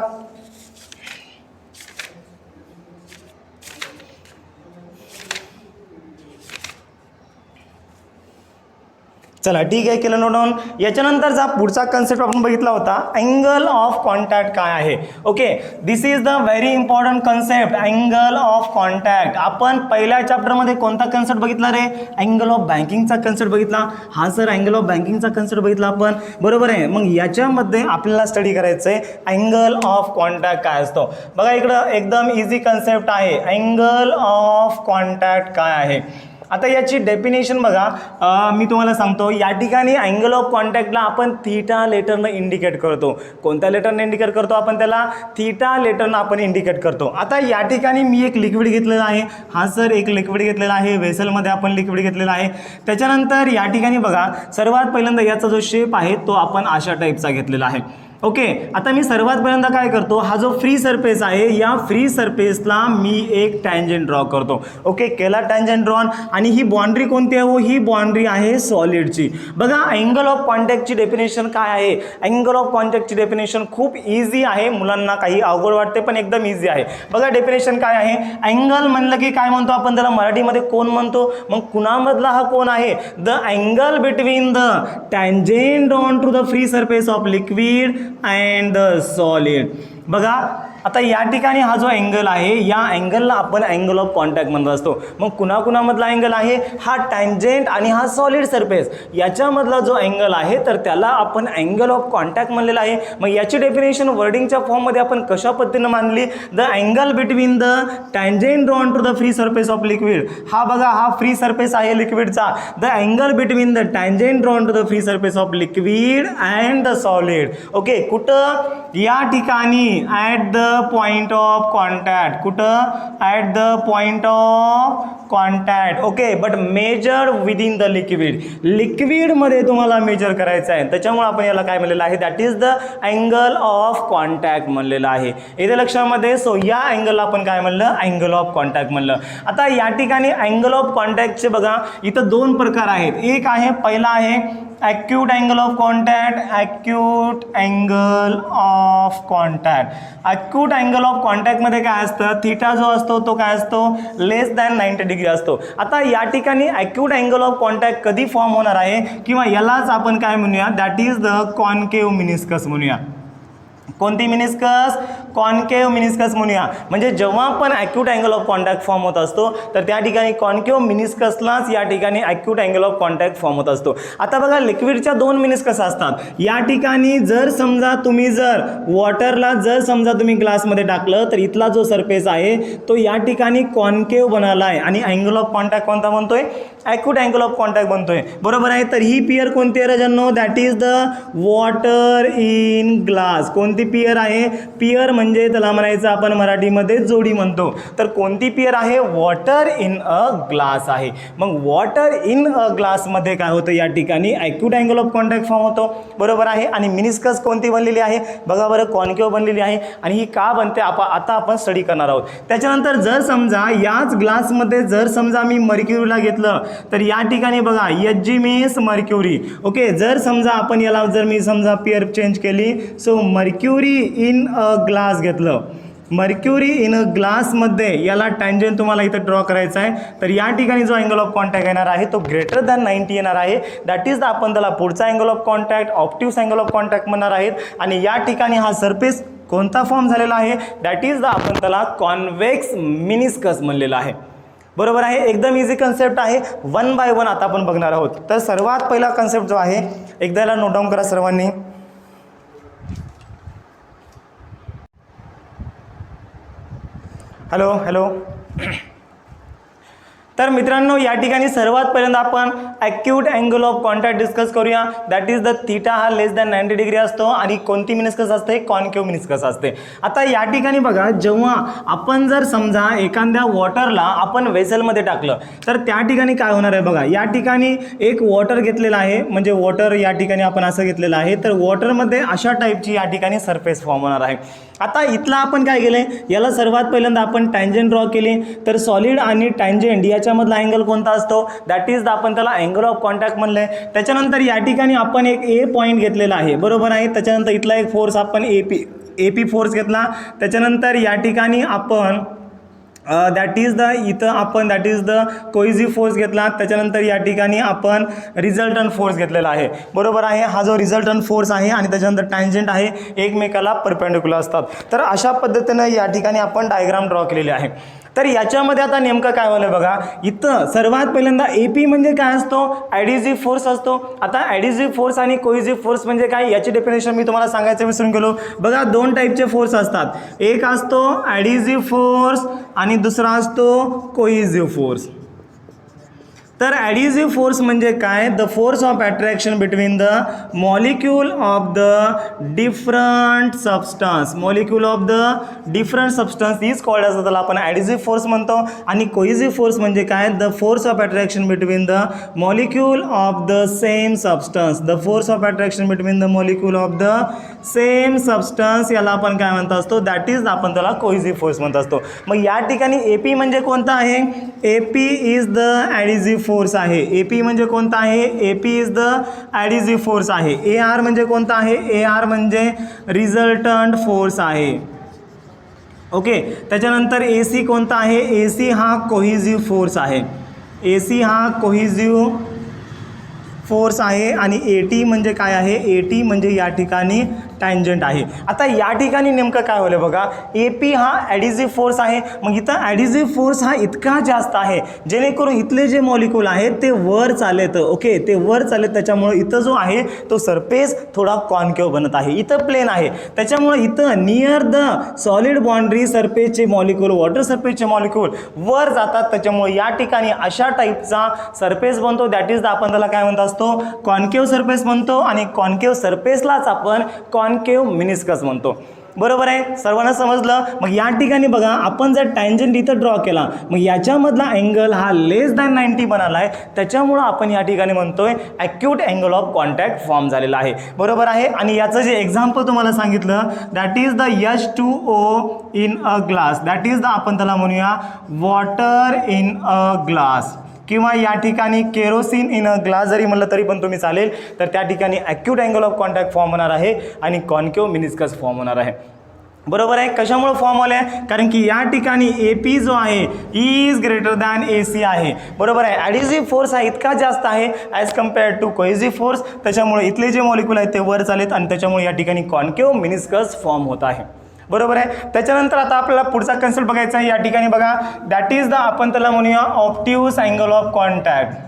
चला ठीक आहे, केलं नोट डाऊन. याच्यानंतरचा पुढचा कन्सेप्ट आपण बघितला होता, अँगल ऑफ कॉन्टॅक्ट काय आहे. Okay, this is the very important concept, angle of contact. आपण पहिल्या चॅप्टरमध्ये कोणता कन्सेप्ट बघितला रे, अँगल ऑफ बँकिंगचा कन्सेप्ट बघितला. हा सर अँगल ऑफ बँकिंगचा कन्सेप्ट बघितला आपण. बरोबर आहे. मग याच्यामध्ये आपल्याला स्टडी करायचं आहे अँगल ऑफ कॉन्टॅक्ट काय असतो. बघा इकडं एकदम इझी कन्सेप्ट आहे, अँगल ऑफ कॉन्टॅक्ट काय आहे. आता याची डेफिनेशन बघा, मी तुम्हाला सांगतो. या ठिकाणी अँगल ऑफ कॉन्टॅक्टला आपण थीटा लेटरनं इंडिकेट करतो. कोणत्या लेटरनं इंडिकेट करतो आपण त्याला, थीटा लेटरनं आपण इंडिकेट करतो. आता या ठिकाणी मी एक लिक्विड घेतलेला आहे. हा सर एक लिक्विड घेतलेला आहे, वेसलमध्ये आपण लिक्विड घेतलेला आहे. त्याच्यानंतर या ठिकाणी बघा सर्वात पहिल्यांदा याचा जो शेप आहे तो आपण अशा टाईपचा घेतलेला आहे. ओके, आता मी सर्वात पहिल्यांदा काय करतो, हा जो फ्री सरफेस आहे या फ्री सरफेसला मी एक टँजेंट ड्रॉ करतो. ओके, केला टँजेंट ड्रॉन. आणि ही बाउंड्री कोणती आहे हो, ही बाउंड्री आहे सॉलिडची. बघा अँगल ऑफ कॉन्टॅक्टची डेफिनेशन काय आहे. अँगल ऑफ कॉन्टॅक्टची डेफिनेशन खूप इझी आहे, मुलांना काही अवघड वाटते पण एकदम इझी आहे. बघा डेफिनेशन काय आहे, अँगल म्हणलं की काय म्हणतो आपण त्याला मराठीमध्ये कोन म्हणतो. मग कुणामधला हा कोन आहे, the angle between the tangent drawn to the free surface of liquid and the solid. बघा आता या ठिकाणी हा जो अँगल आहे या अँगलला आपण अँगल ऑफ कॉन्टॅक्ट म्हणत असतो. मग कुणाकुणामधला अँगल आहे, हा टँजेंट आणि हा सॉलिड सरफेस याच्यामधला जो अँगल आहे तर त्याला आपण अँगल ऑफ कॉन्टॅक्ट म्हणलेला आहे. मग याची डेफिनेशन वर्डिंगच्या फॉर्ममध्ये आपण कशा पद्धतीने मानली, the angle between the tangent drawn to the free surface of liquid. हा बघा हा फ्री सरफेस आहे लिक्विडचा, the angle between the tangent drawn to the free surface of liquid and the solid. Okay, कुठं, या ठिकाणी at the point of contact. कुठं? At the point of contact. Okay, but measure within the liquid. लिक्विडमध्ये तुम्हाला measure करायचं आहे, त्याच्यामुळे आपण याला काय म्हणलेलं आहे, that is the angle of contact म्हणलेलं आहे. येते लक्षामध्ये. सो या अँगलला आपण काय म्हणलं, अँगल ऑफ कॉन्टॅक्ट म्हणलं. आता या ठिकाणी अँगल ऑफ कॉन्टॅक्टचे बघा इथं दोन प्रकार आहेत. एक आहे, पहिला आहे acute angle of contact. Acute angle of contact. Acute angle of कॉन्टॅक्टमध्ये काय असतं, थीटा जो असतो तो काय असतो, लेस दॅन 90 डिग्री असतो. आता या ठिकाणी ॲक्यूट अँगल ऑफ कॉन्टॅक्ट कधी फॉर्म होणार आहे, किंवा यालाच आपण काय म्हणूया, that is the concave meniscus म्हणूया. कोणती मिनिस्कस? कॉन्केव्ह मिनिस्कस म्हणूया. म्हणजे जेव्हा पण acute angle of contact form होत असतो तर त्या ठिकाणी कॉन्केव्ह मिनिस्कसलाच या ठिकाणी acute angle of contact form होत असतो. आता बघा लिक्विडच्या दोन मिनिस्कस असतात. या ठिकाणी जर समजा तुम्ही जर वॉटरला जर समजा तुम्ही ग्लासमध्ये टाकलं तर इथला जो सरफेस आहे तो या ठिकाणी कॉन्केव्ह बनला आहे आणि अँगल ऑफ कॉन्टॅक्ट कोणता बनतोय, ॲक्यूट अँगल ऑफ कॉन्टॅक्ट बनतोय. बरोबर आहे. तर ही पियर कोणती आहे रजांनो, that is the water in glass. कोणती पियर आहे? पियर म्हणजे त्याला म्हणायचं आपण मराठीमध्ये जोडी म्हणतो. तर कोणती पियर आहे? वॉटर इन अ ग्लास आहे. मग वॉटर इन अ ग्लासमध्ये काय होतं, या ठिकाणी acute angle of contact form होतो. बरोबर आहे. आणि मिनिस्कस कोणती बनलेली आहे बघा बरं, कॉन्केव्ह बनलेली आहे. आणि ही का बनते आता आपण स्टडी करणार आहोत. त्याच्यानंतर जर समजा याच ग्लासमध्ये जर समजा मी मर्क्युरीला घेतलं तर या ठिकाणी बघा Hg मीन्स मर्क्युरी. ओके, जर समजा आपण याला जर मी समजा पियर चेंज केली, so mercury in a glass घेतलं. मर्क्युरी इन अ ग्लासमध्ये याला टँजंट तुम्हाला इथं ड्रॉ करायचा आहे. तर या ठिकाणी जो अँगल ऑफ कॉन्टॅक्ट येणार आहे तो ग्रेटर दॅन 90 येणार आहे. दॅट इज आपण त्याला पुढचा angle of contact obtuse angle of contact म्हणणार आहेत. आणि या ठिकाणी हा सरफेस कोणता फॉर्म झालेला आहे, दॅट इज आपण त्याला कॉन्व्हेक्स मिनिस्कस म्हणलेला आहे. बरोबर आहे. एकदम इझी कन्सेप्ट आहे. 1 बाय 1 आता आपण बघणार आहोत. तर सर्वात पहिला कन्सेप्ट जो आहे एकदा याला नोट डाऊन करा सर्वांनी. हॅलो. तर मित्रांनो या ठिकाणी सर्वात पहिल्यांदा आपण acute angle of contact discuss करूया. दॅट इज द थीटा हा लेस दॅन 90 डिग्री असतो आणि कोणती मिनिस्कस असते, कॉन्केव्ह मिनिस्कस असते. आता या ठिकाणी बघा जेव्हा आपण जर समजा एखाद्या वॉटरला आपण वेसलमध्ये टाकलं तर त्या ठिकाणी काय होणार आहे बघा, या ठिकाणी एक वॉटर घेतलेला आहे, म्हणजे वॉटर या ठिकाणी आपण असं घेतलेलं आहे. तर वॉटरमध्ये अशा टाईपची या ठिकाणी सरफेस फॉर्म होणार आहे. आता इथला आपण काय केलं, याला सर्वात पहिल्यांदा आपण टँजंट ड्रॉ केली. तर सॉलिड आणि टँजंट याच्यामधला अँगल कोणता असतो, दॅट इज आपण त्याला अँगल ऑफ कॉन्टॅक्ट म्हणलं आहे. त्याच्यानंतर या ठिकाणी आपण एक ए पॉईंट घेतलेला आहे. बरोबर आहे. त्याच्यानंतर इथला एक फोर्स आपण एपी फोर्स घेतला. त्याच्यानंतर या ठिकाणी आपण दॅट इज द कोइझिव्ह फोर्स घेतला. त्याच्यानंतर या ठिकाणी आपण रिझल्टंट फोर्स घेतलेला आहे. बरोबर आहे. हा जो रिझल्टंट फोर्स आहे आणि त्याच्यानंतर टँजंट आहे एकमेकाला परपेंडिक्युलर असतात. तर अशा पद्धतीनं या ठिकाणी आपण डायग्राम ड्रॉ केलेले आहे. तर याच्यामध्ये आता नेमकं काय होलं बघा, इथं सर्वात पहिल्यांदा एपी म्हणजे काय असतो, ॲडिसिव्ह फोर्स असतो. आता ॲडिसिव्ह फोर्स आणि कोइझिव्ह फोर्स म्हणजे काय याची डेफिनेशन मी तुम्हाला सांगायचं विसरून गेलो. बघा दोन टाईपचे फोर्स असतात, एक असतो ॲडिसिव्ह फोर्स आणि दुसरा असतो कोइझिव्ह फोर्स. तर ॲडिसिव्ह फोर्स म्हणजे काय, the force of attraction between the molecule of the different substance. Molecule of the different substance is called as, त्याला आपण ॲडिसिव्ह फोर्स म्हणतो. आणि कोइझिव्ह फोर्स म्हणजे काय, the force of attraction between the molecule of the same substance. The force of attraction between the molecule of the same substance याला आपण काय म्हणत असतो, दॅट इज आपण त्याला कोइझिव्ह फोर्स म्हणत असतो. मग या ठिकाणी एपी म्हणजे कोणता आहे, एपी इज द ॲडिसिव्ह फोर्स आहे. एपी म्हणजे कोणता आहे, एपी इज द ॲडिसिव्ह फोर्स आहे. ए आर म्हणजे कोणता आहे, ए आर म्हणजे रिझल्टंट फोर्स आहे. ओके. त्याच्यानंतर ए सी कोणता आहे, ए सी हा कोहिजिव्ह फोर्स आहे. ए सी हा कोहिजिव्ह फोर्स आहे. आणि ए टी म्हणजे काय आहे, ए टी म्हणजे या ठिकाणी टँजंट आहे. आता या ठिकाणी नेमकं काय होलं बघा, ए पी हा ॲडिसिव्ह फोर्स आहे. मग इथं ॲडिसिव्ह फोर्स हा इतका जास्त आहे जेणेकरून इथले जे मॉलिक्यूल आहेत ते वर चालत. ओके, ते वर चालत. त्याच्यामुळे इथं जो आहे तो सरफेस थोडा कॉन्केव्ह बनत आहे. इथं प्लेन आहे त्याच्यामुळे इथं नियर द सॉलिड बाउंड्री सरफेसचे मॉलिक्यूल, वॉटर सरफेसचे मॉलिक्यूल वर जातात. त्याच्यामुळे या ठिकाणी अशा टाईपचा सरफेस बनतो. दॅट इज आपण त्याला काय म्हणत असतो, कॉन्केव्ह सरफेस म्हणतो. आणि कॉन्केव्ह सरफेसलाच आपण कॉन्केव्ह मिनिस्कस म्हणतो. बरोबर आहे, सर्वांना समजलं. मग या ठिकाणी बघा आपण जर टँजंट इथं ड्रॉ केला मग याच्यामधला अँगल हा लेस दॅन 90 बनाला आहे, त्याच्यामुळं आपण या ठिकाणी म्हणतोय acute angle of contact form झालेला आहे. बरोबर आहे. आणि याचं जे एक्झाम्पल तुम्हाला सांगितलं that is the H2O in a glass, that is the आपण त्याला म्हणूया वॉटर इन अ ग्लास, किंवा या ठिकाणी केरोसिन इन अ ग्लास जरी म्हणलं तरी पण तुम्ही चालेल. तर त्या ठिकाणी acute angle of contact form होणार आहे आणि कॉन्केव्ह मिनिस्कस फॉर्म होणार आहे. बरोबर आहे. कशामुळे फॉर्म होले? कारण की या ठिकाणी AP जो आहे इज ग्रेटर दॅन AC आहे. बरोबर आहे. ॲडिसिव्ह फोर्स हा इतका जास्त आहे as compared to cohesive force, त्याच्यामुळे इथले जे मॉलिक्यूल आहेत ते वर चालेत आणि त्याच्यामुळे या ठिकाणी कॉन्केव्ह मिनिस्कस फॉर्म होत आहे. बरोबर आहे. त्याच्यानंतर आता आपल्याला पुढचा कन्सेप्ट बघायचा आहे. या ठिकाणी बघा दॅट इज द आपण त्याला म्हणूया obtuse angle of contact.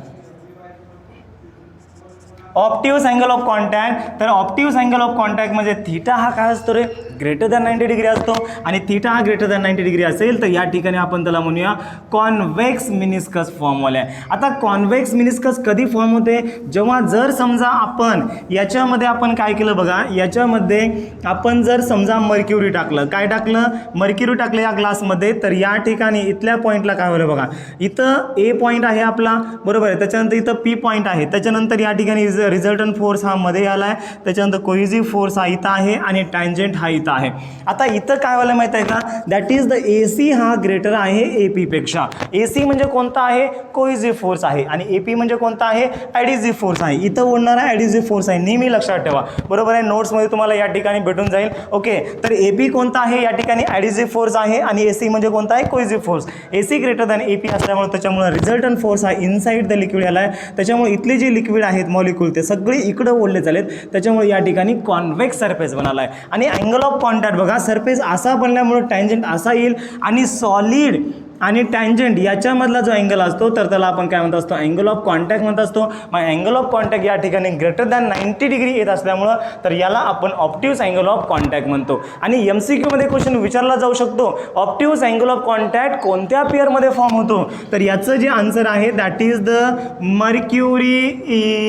Obtuse angle of contact. तर ऑप्टिव्स अँगल ऑफ कॉन्टॅक्ट म्हणजे थीटा हा काय असतो रे? ग्रेटर दॅन 90 डिग्री असतो. आणि थीटा हा ग्रेटर दॅन 90 डिग्री असेल तर या ठिकाणी आपण त्याला म्हणूया कॉन्व्हेक्स मिनिस्कस फॉर्म होले. आता कॉन्व्हेक्स मिनिस्कस कधी फॉर्म होते? जेव्हा जर समजा आपण याच्यामध्ये आपण काय केलं बघा, याच्यामध्ये आपण जर समजा मर्क्युरी टाकलं, काय टाकलं? मर्क्युरी टाकलं या ग्लासमध्ये, तर या ठिकाणी इथल्या पॉईंटला काय होलं बघा, इथं A पॉईंट आहे आपला. बरोबर आहे. त्याच्यानंतर इथं P पॉईंट आहे. त्याच्यानंतर या ठिकाणी रिझल्टंट फोर्स हा मध्ये आला आहे. त्याच्यानंतर कोहेसिव्ह फोर्स हा इथं आहे आणि टँजंट हा इथं आहे. आता इथं काय व्हायला माहिती आहे का? दॅट इज द AC हा ग्रेटर आहे AP पेक्षा. AC म्हणजे कोणता आहे? कोहेसिव्ह फोर्स आहे. आणि AP म्हणजे कोणता आहे? ॲडिसिव्ह फोर्स आहे. इथं ओढणारा ॲडिसिव्ह फोर्स आहे, नेहमी लक्षात ठेवा. बरोबर आहे. नोट्समध्ये तुम्हाला या ठिकाणी भेटून जाईल. ओके. तर AP कोणता आहे? या ठिकाणी ॲडिसिव्ह फोर्स आहे आणि AC म्हणजे कोणता आहे? Cohesive force. AC greater than AP असल्यामुळे त्याच्यामुळे रिझल्टंट फोर्स हा इनसाइड द लिक्विड आला आहे. त्याच्यामुळे इथले जे लिक्विड आहेत मॉलिक्यूल ते सगळे इकडे ओढले झालेत. त्याच्यामुळे या ठिकाणी कॉन्व्हेक्स सरफेस बनाला आहे. आणि अँगल ऑफ कॉन्टॅक्ट बघा, सरफेस असा बनल्यामुळे टँजंट असा येईल आणि सॉलिड आणि टँजंट याच्यामधला जो अँगल असतो तर त्याला आपण काय म्हणत असतो? अँगल ऑफ कॉन्टॅक्ट म्हणत असतो. मग अँगल ऑफ कॉन्टॅक्ट या ठिकाणी ग्रेटर दॅन 90 डिग्री येत असल्यामुळं तर याला आपण ऑप्टिव्स अँगल ऑफ कॉन्टॅक्ट म्हणतो. आणि MCQ मध्ये क्वेश्चन विचारला जाऊ शकतो, ऑप्टिव्स अँगल ऑफ कॉन्टॅक्ट कोणत्या पेअरमध्ये फॉर्म होतो? तर याचं जे आन्सर आहे that is the mercury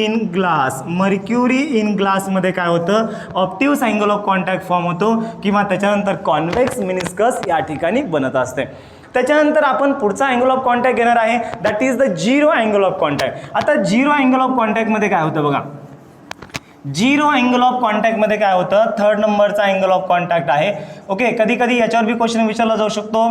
in glass. Mercury in ग्लासमध्ये काय होतं? Obtuse angle of contact form होतो किंवा त्याच्यानंतर कॉन्व्हेक्स मिनिस्कस या ठिकाणी बनत असते. त्याच्यानंतर आपण पुढचा अँगल ऑफ कॉन्टॅक्ट घेणार आहे that is the zero angle of contact. आता झिरो अँगल ऑफ कॉन्टॅक्टमध्ये काय होतं बघा, झिरो अँगल ऑफ कॉन्टॅक्टमध्ये काय होतं? थर्ड नंबरचा अँगल ऑफ कॉन्टॅक्ट आहे. ओके. कधी कधी याच्यावर बी क्वेश्चन विचारला जाऊ शकतो.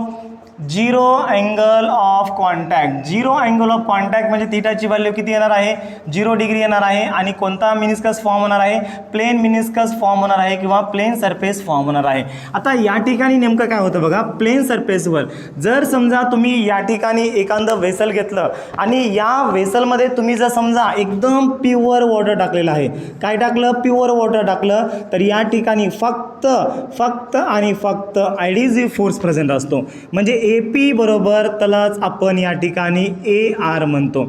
Zero angle of contact. Zero angle of contact म्हणजे थीटाची व्हॅल्यू किती येणार आहे? 0 डिग्री येणार आहे. आणि कोणता मिनिस्कस फॉर्म होणार आहे? प्लेन मिनिस्कस फॉर्म होणार आहे किंवा प्लेन सरफेस फॉर्म होणार आहे. आता या ठिकाणी नेमकं काय होतं बघा, प्लेन सरफेसवर जर समजा तुम्ही या ठिकाणी एखादं वेसल घेतलं आणि या वेसलमध्ये तुम्ही जर समजा एकदम प्युअर वॉटर टाकलेलं आहे, काय टाकलं? प्युअर वॉटर टाकलं, तर या ठिकाणी फक्त आणि फक्त ॲडिसिव्ह फोर्स प्रेझेंट असतो. म्हणजे AP बरोबर त्यालाच आपण या ठिकाणी AR म्हणतो.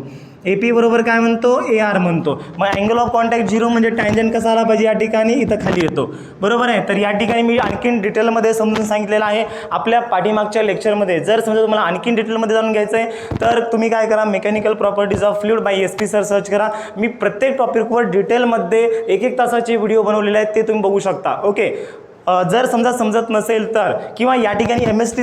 AP बरोबर काय म्हणतो? AR म्हणतो. मग अँगल ऑफ कॉन्टॅक्ट झिरो म्हणजे टँजंट कसा आला पाहिजे? या ठिकाणी इथं खाली येतो. बरोबर आहे. तर या ठिकाणी मी आणखीन डिटेलमध्ये समजून सांगितलेलं आहे आपल्या पाठीमागच्या लेक्चरमध्ये. जर समजा तुम्हाला आणखीन डिटेलमध्ये जाणून घ्यायचं आहे तर तुम्ही काय करा, mechanical properties of fluid by SP sir search करा. मी प्रत्येक टॉपिकवर डिटेलमध्ये 1-1 तासाचे व्हिडिओ बनवलेले आहेत, ते तुम्ही बघू शकता. ओके. जर समजा समजत नसेल तर किंवा या ठिकाणी MST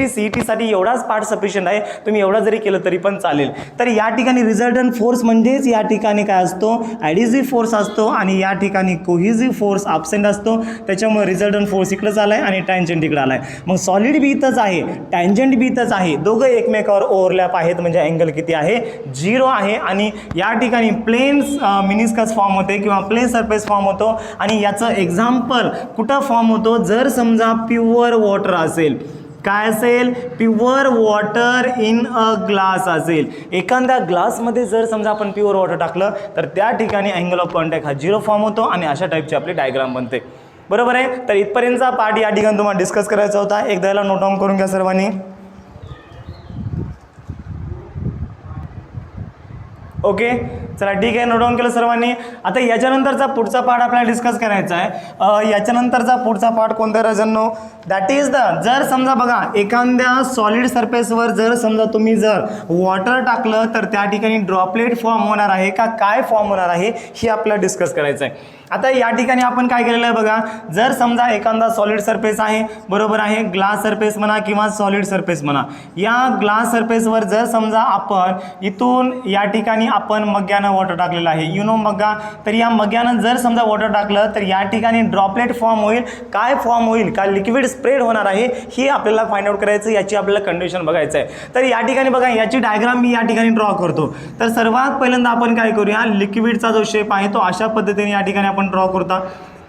CET एवढाच पार्ट सफिशियंट आहे, तुम्ही एवढा जरी केलं तरी पण चालेल. तर या ठिकाणी रिझल्टंट फोर्स म्हणजेच या ठिकाणी काय असतो? ॲडिसिव्ह फोर्स असतो आणि या ठिकाणी कोहेसिव्ह फोर्स ॲब्सेंट असतो. त्याच्यामुळे रिझल्टंट फोर्स इकडंच आला आहे आणि टँजंट इकडं आला आहे. मग सॉलिड बी इथंच आहे, टँजंट बी इथंच आहे, दोघं एकमेकावर ओव्हरलॅप आहेत म्हणजे अँगल किती आहे? 0 आहे. आणि या ठिकाणी प्लेन मिनिस्कस फॉर्म होते किंवा प्लेन सरफेस फॉर्म होतो. आणि याचं एक्झाम्पल कुठं फॉर्म होतो? जर समजा प्युअर वॉटर असेल, काय असेल? Pure water in a glass असेल. एखाद्या ग्लासमध्ये जर समजा आपण प्युअर वॉटर टाकलं तर त्या ठिकाणी अँगल ऑफ कॉन्टॅक्ट हा 0 फॉर्म होतो आणि अशा टाईपची आपली डायग्राम बनते. बरोबर आहे. तर इथपर्यंतचा पार्ट या ठिकाणी तुम्हाला डिस्कस करायचा होता. एकदा याला नोट डाऊन करून घ्या सर्वांनी. ओके. चला ठीक आहे, नोट डाऊन केलं सर्वांनी. आता याच्यानंतरचा पुढचा पार्ट आपल्याला डिस्कस करायचा आहे. याच्यानंतरचा पुढचा पार्ट कोणता राजांनो? दॅट इज द, जर समजा बघा एखाद्या सॉलिड सरफेसवर जर समजा तुम्ही जर वॉटर टाकलं तर त्या ठिकाणी ड्रॉपलेट फॉर्म होणार आहे का, काय फॉर्म होणार आहे हे आपल्याला डिस्कस करायचं आहे. आता या ठिकाणी आपण काय केलेलं आहे बघा, जर समजा एखादा सॉलिड सरफेस आहे, बरोबर आहे, ग्लास सरफेस म्हणा किंवा सॉलिड सरफेस म्हणा, या ग्लास सरफेसवर जर समजा आपण इथून या ठिकाणी आपण मग्यानं वॉटर टाकलेलं आहे, मग्गा, तर या मग्यानं जर समजा वॉटर टाकलं तर या ठिकाणी ड्रॉपलेट फॉर्म होईल, काय फॉर्म होईल, का लिक्विड स्प्रेड होणार आहे हे आपल्याला फाइंड आउट करायचं, याची आपल्याला कंडिशन बघायचं आहे. तर या ठिकाणी बघा याची डायग्राम मी या ठिकाणी ड्रॉ करतो. तर सर्वात पहिल्यांदा आपण काय करूया, लिक्विडचा जो शेप आहे तो अशा पद्धतीने या ठिकाणी आपण ड्रॉ करता,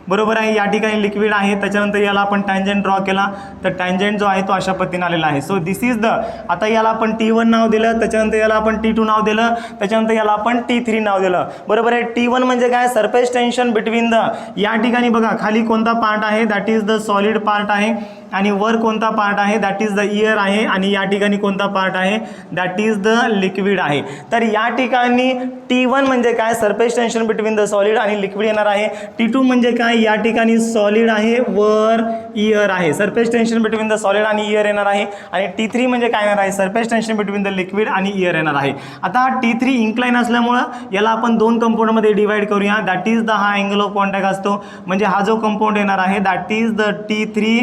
बरोबर आहे. या ठिकाणी लिक्विड आहे, त्याच्यानंतर याला आपण टँजंट ड्रॉ केला, तर टँजंट जो आहे तो अशा पद्धतीने आलेला आहे. सो दिस इज द, आता याला आपण T1 नाव दिलं, त्याच्यानंतर याला आपण T2 नाव दिलं, त्याच्यानंतर याला आपण T3 नाव दिलं, बरोबर आहे. T1 म्हणजे काय, सरफेस टेन्शन बिटवीन द, या ठिकाणी बघा खाली कोणता पार्ट आहे, that is the solid part आहे, आणि वर कोणता पार्ट आहे, दॅट इज द एअर आहे, आणि या ठिकाणी कोणता पार्ट आहे, दॅट इज द लिक्विड आहे. तर या ठिकाणी T1 म्हणजे काय, surface tension between the solid आणि लिक्विड येणार आहे. T2 म्हणजे काय, या ठिकाणी सॉलिड आहे, वर एअर आहे, surface tension between the solid आणि एअर येणार आहे. आणि T3 म्हणजे काय येणार आहे, surface tension between the liquid आणि एअर येणार आहे. आता T3 इन्क्लाइन असल्यामुळं याला आपण दोन कंपाऊंडमध्ये डिवाइड करूया, दॅट इज द, हा अँगल ऑफ कॉन्टॅक्ट असतो, म्हणजे हा जो कंपाऊंड येणार आहे that is the T3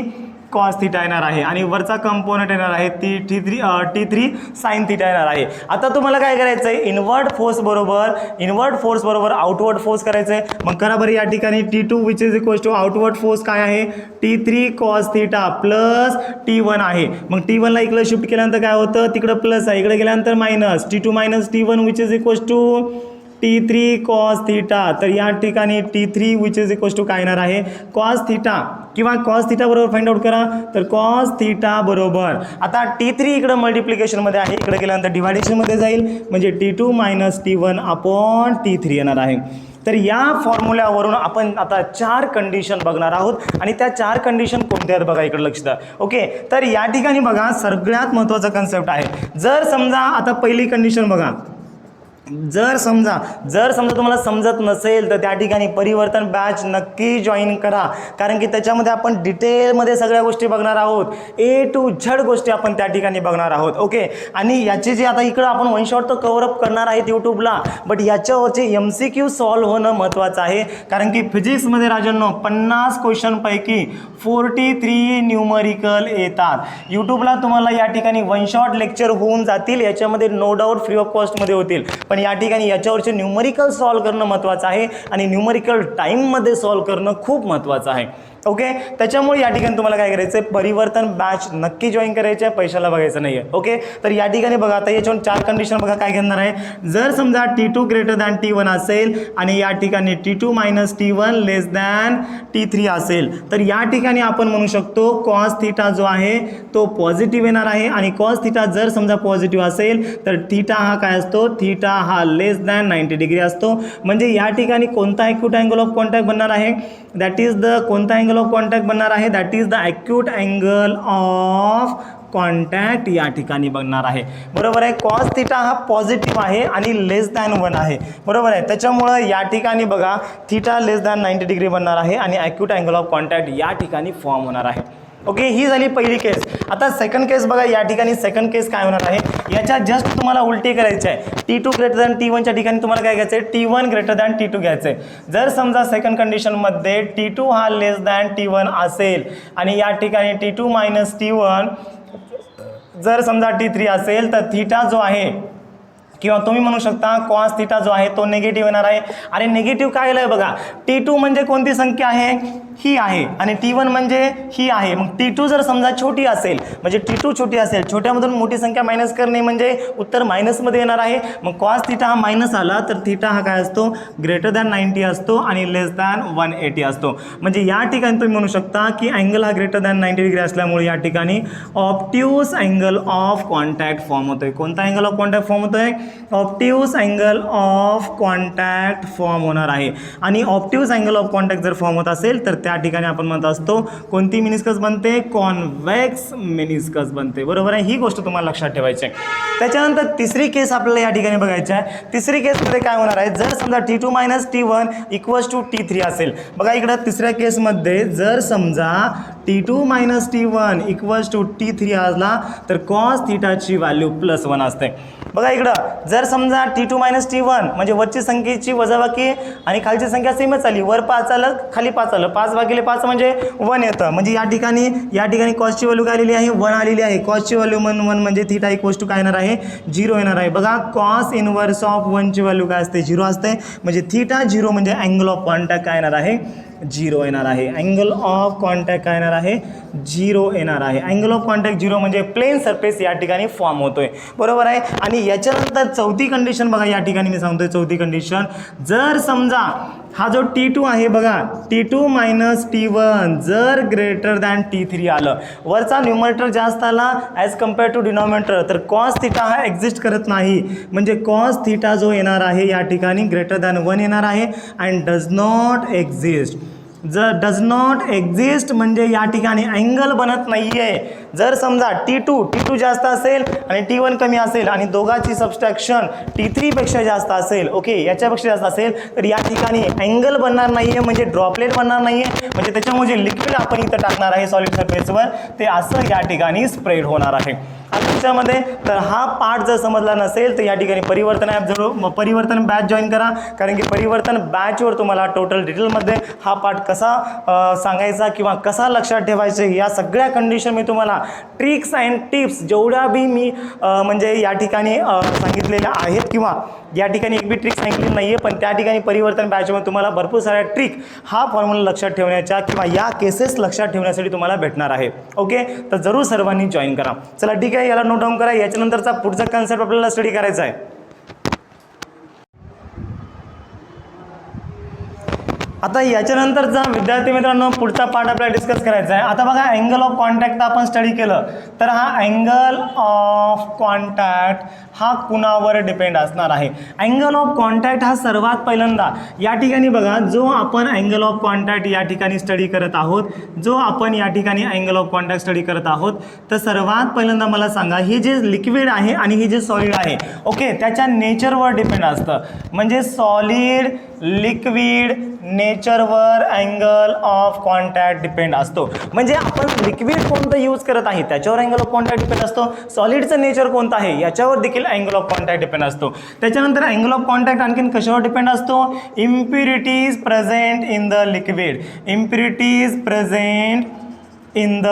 cos theta येणार आहे, आणि वरचा कंपोनंट येणार आहे T3 साइन थिटा येणार आहे. आता तुम्हाला काय करायचं आहे, इनवर्ट फोर्स बरोबर आउटवर्ड फोर्स करायचं आहे. मग करा बरं, या ठिकाणी T2 which is equals to outward force काय आहे, T3 cos theta plus T1 आहे. मग T1 ला इकडे शिफ्ट केल्यानंतर काय होतं, तिकडे प्लस आहे, इकडे गेल्यानंतर minus, T2 minus T1 which is equals to T3 cos theta. तर या ठिकाणी T3 which is equals to काय येणार आहे, कॉस थिटा, किंवा कॉस थिटा बरोबर फाइंड आउट करा, तर कॉस थिटा बरोबर, आता T3 इकडे मल्टिप्लिकेशनमध्ये आहे, इकडे गेल्यानंतर डिवायडेशनमध्ये जाईल, म्हणजे T2 minus T1 upon T3 येणार आहे. तर या फॉर्म्युल्यावरून आपण आता 4 कंडिशन बघणार आहोत, आणि त्या 4 कंडिशन कोणत्या आहेत बघा, इकडे लक्ष द्या. ओके, तर या ठिकाणी बघा सगळ्यात महत्त्वाचा कन्सेप्ट आहे. जर समजा आता पहिली कंडिशन बघा, जर समजा तुम्हाला समजत नसेल तर त्या ठिकाणी परिवर्तन बॅच नक्की जॉईन करा, कारण की त्याच्यामध्ये आपण डिटेलमध्ये सगळ्या गोष्टी बघणार आहोत, A to Z गोष्टी आपण त्या ठिकाणी बघणार आहोत. ओके, आणि याचे जे आता इकडं आपण वन शॉट तर कव्हर अप करणार आहेत यूट्यूबला, बट याच्यावरचे MCQ सॉल्व्ह होणं महत्त्वाचं आहे, कारण की फिजिक्समध्ये राजांनो 50 क्वेश्चनपैकी 43 न्यूमरिकल येतात. यूट्यूबला तुम्हाला या ठिकाणी वन शॉट लेक्चर होऊन जातील, याच्यामध्ये नो डाऊट फ्री ऑफ कॉस्टमध्ये होतील, पण या ठिकाणी याच्यावरचे न्यूमरिकल सॉल्व्ह करणं महत्त्वाचं आहे, आणि न्यूमरिकल टाईममध्ये सॉल्व्ह करणं खूप महत्त्वाचं आहे. ओके, त्याच्यामुळे या ठिकाणी तुम्हाला काय करायचं आहे, परिवर्तन बॅच नक्की जॉईन करायचे आहे, पैशाला बघायचं नाही आहे. ओके, तर या ठिकाणी बघा आता याच्यावर 4 कंडिशन बघा काय घेणार आहे. जर समजा T2 ग्रेटर दॅन T1 असेल, आणि या ठिकाणी T2 मायनस T1 लेस दॅन T3 असेल, तर या ठिकाणी आपण म्हणू शकतो कॉस थिटा जो आहे तो पॉझिटिव्ह येणार आहे, आणि कॉस थिटा जर समजा पॉझिटिव्ह असेल तर थिटा हा काय असतो, थिटा हा लेस दॅन 90 डिग्री असतो. म्हणजे या ठिकाणी कोणता ॲक्यूट अँगल ऑफ कॉन्टॅक्ट बनणार आहे, दॅट इज द, कोणता अँगल ऑफ कॉन्टॅक्ट बनणार आहे, that is the acute angle of contact या ठिकाणी बनणार आहे. बरोबर आहे, कॉस थिटा हा पॉझिटिव्ह आहे आणि लेस दॅन 1 आहे, बरोबर आहे. त्याच्यामुळं या ठिकाणी बघा थिटा लेस दॅन 90 डिग्री बनणार आहे, आणि ॲक्यूट अँगल ऑफ कॉन्टॅक्ट या ठिकाणी फॉर्म होणार आहे. ओके, ही झाली पहिली केस. आता सेकंड केस बघा, या ठिकाणी सेकंड केस काय होणार आहे, याच्या जस्ट तुम्हाला उलटी करायची आहे. T2 ग्रेटर दॅन T1च्या ठिकाणी तुम्हाला काय घ्यायचं आहे, T1 ग्रेटर दॅन T2 घ्यायचं आहे. जर समजा सेकंड कंडिशनमध्ये T2 हा लेस दॅन T1 असेल, आणि या ठिकाणी T2 मायनस T1 जर समजा T3 असेल, तर थिटा जो आहे, किंवा तुम्ही म्हणू शकता कॉस थिटा जो आहे तो निगेटिव्ह येणार आहे. आणि निगेटिव्ह काय आहे बघा, T2 म्हणजे कोणती संख्या आहे, ही आहे, आणि T1 म्हणजे ही आहे. मग T2 जर समजा छोटी असेल, म्हणजे T2 छोटी असेल, छोट्यामधून मोठी संख्या मायनस करणे म्हणजे उत्तर मायनसमध्ये येणार आहे. मग कॉस थिटा हा मायनस आला तर थिटा हा काय असतो, ग्रेटर दॅन 90 असतो आणि लेस दॅन 180 असतो. म्हणजे या ठिकाणी तुम्ही म्हणू शकता की अँगल हा ग्रेटर दॅन 90 डिग्री असल्यामुळे या ठिकाणी obtuse angle of contact form होतोय. कोणता अँगल ऑफ कॉन्टॅक्ट फॉर्म होतोय, ऑप्टिव्स अँगल ऑफ कॉन्टॅक्ट फॉर्म होणार आहे. आणि ऑप्टिव्स अँगल ऑफ कॉन्टॅक्ट जर फॉर्म होत असेल तर त्या ठिकाणी आपण म्हणत असतो कोणती मिनिस्कस बनते, कॉन्व्हेक्स मिनिस्कस बनते. बरोबर आहे, ही गोष्ट तुम्हाला लक्षात ठेवायची आहे. त्याच्यानंतर तिसरी केस आपल्याला या ठिकाणी बघायची आहे. तिसरी केसमध्ये काय होणार आहे, जर समजा T2 - T1 = T3 असेल. बघा इकडं तिसऱ्या केसमध्ये जर समजा T2 - T1 = T3 आला तर कॉस थिटाची व्हॅल्यू +1 असते. बघा इकडं जर समजा T2 - T1 म्हणजे वरची संख्येची वजाबाकी आणि खालची संख्या सेमच आली, वर 5 आलं खाली 5 आलं, 5/5 म्हणजे 1 येतं. म्हणजे या ठिकाणी कॉसची व्हॅल्यू काय आलेली आहे, 1 आलेली आहे. कॉसची व्हॅल्यू 1 म्हणजे थिटा = काय येणार आहे, 0 येणार आहे. बघा कॉस इनव्हर्स ऑफ 1 ची व्हॅल्यू काय असते, 0 असते. म्हणजे थिटा 0 म्हणजे अँगल ऑफ कॉन्टॅक्ट काय येणार आहे, 0 येणार आहे. अँगल ऑफ कॉन्टॅक्ट काय येणार आहे, 0 येणार आहे. अँगल ऑफ कॉन्टॅक्ट 0 म्हणजे प्लेन सरफेस या ठिकाणी फॉर्म होतोय. बरोबर आहे. आणि याच्यानंतर चौथी कंडिशन बघा, या ठिकाणी मी सांगतोय चौथी कंडिशन, जर समजा हा जो T2 आहे बघा, T2 - T1 जर ग्रेटर दॅन T3 आलं, वरचा न्यूमरेटर जास्त आला ॲज कम्पेअर टू डिनॉमिनेटर, तर कॉस थिटा हा एक्झिस्ट करत नाही. म्हणजे कॉस थिटा जो येणार आहे या ठिकाणी ग्रेटर दॅन 1 येणार आहे. And does not exist. जर डज नॉट एक्झिस्ट म्हणजे या ठिकाणी अँगल बनत नाही आहे. जर समजा T2 जास्त असेल आणि T1 कमी असेल आणि दोघांची सबस्ट्रॅक्शन T3 पेक्षा जास्त असेल, ओके, याच्यापेक्षा जास्त असेल, तर या ठिकाणी अँगल बनणार नाही आहे. म्हणजे ड्रॉपलेट बनणार नाही आहे. म्हणजे त्याच्यामुळे जे लिक्विड आपण इथं टाकणार आहे सॉलिड सरफेसवर ते असं या ठिकाणी स्प्रेड होणार आहे. त्याच्यामध्ये तर हा पार्ट जर समजला नसेल तर या ठिकाणी परिवर्तन बॅच जॉईन करा, कारण की परिवर्तन बॅचवर तुम्हाला टोटल डिटेलमध्ये हा पार्ट कसा सांगायचा किंवा कसा लक्षात ठेवायचा या सगळ्या कंडिशन मी तुम्हाला ट्रिक्स अँड टिप्स जेवढ्या बी मी म्हणजे या ठिकाणी सांगितलेल्या आहेत किंवा या ठिकाणी एक बी ट्रिक सांगितली नाही आहे, पण त्या ठिकाणी परिवर्तन बॅचमध्ये तुम्हाला भरपूर साऱ्या ट्रिक हा फॉर्म्युला लक्षात ठेवण्याच्या किंवा या केसेस लक्षात ठेवण्यासाठी तुम्हाला भेटणार आहे. ओके, तर जरूर सर्वांनी जॉईन करा. चला ठीक आहे, याला नोट डाऊन करा. याच्यानंतरचा पुढचा कन्सेप्ट आपल्याला स्टडी करायचा आहे. आता याच्यानंतरचा विद्यार्थी मित्रांनो पुढचा पार्ट आपल्याला डिस्कस करायचा आहे. आता बघा अँगल ऑफ कॉन्टॅक्ट आपण स्टडी केलं तर हा अँगल ऑफ कॉन्टॅक्ट हा कुणावर डिपेंड असणार आहे. अँगल ऑफ कॉन्टॅक्ट हा सर्वात पहिल्यांदा या ठिकाणी बघा, जो आपण अँगल ऑफ कॉन्टॅक्ट या ठिकाणी स्टडी करत आहोत, अँगल ऑफ कॉन्टॅक्ट स्टडी करत आहोत, तर सर्वात पहिल्यांदा मला सांगा, हे जे लिक्विड आहे आणि हे जे सॉलिड आहे, ओके, त्याच्या नेचरवर डिपेंड असतं. म्हणजे सॉलिड लिक्विड नेचरवर अँगल ऑफ कॉन्टॅक्ट डिपेंड असतो. म्हणजे आपण लिक्विड कोणतं यूज करत आहे त्याच्यावर अँगल ऑफ कॉन्टॅक्ट डिपेंड असतो. सॉलिडचं नेचर कोणतं आहे याच्यावर देखील अँगल ऑफ कॉन्टॅक्ट डिपेंड असतो. त्याच्यानंतर अँगल ऑफ कॉन्टॅक्ट आणखीन कशावर डिपेंड असतो, impurities present in the liquid. Impurities present in the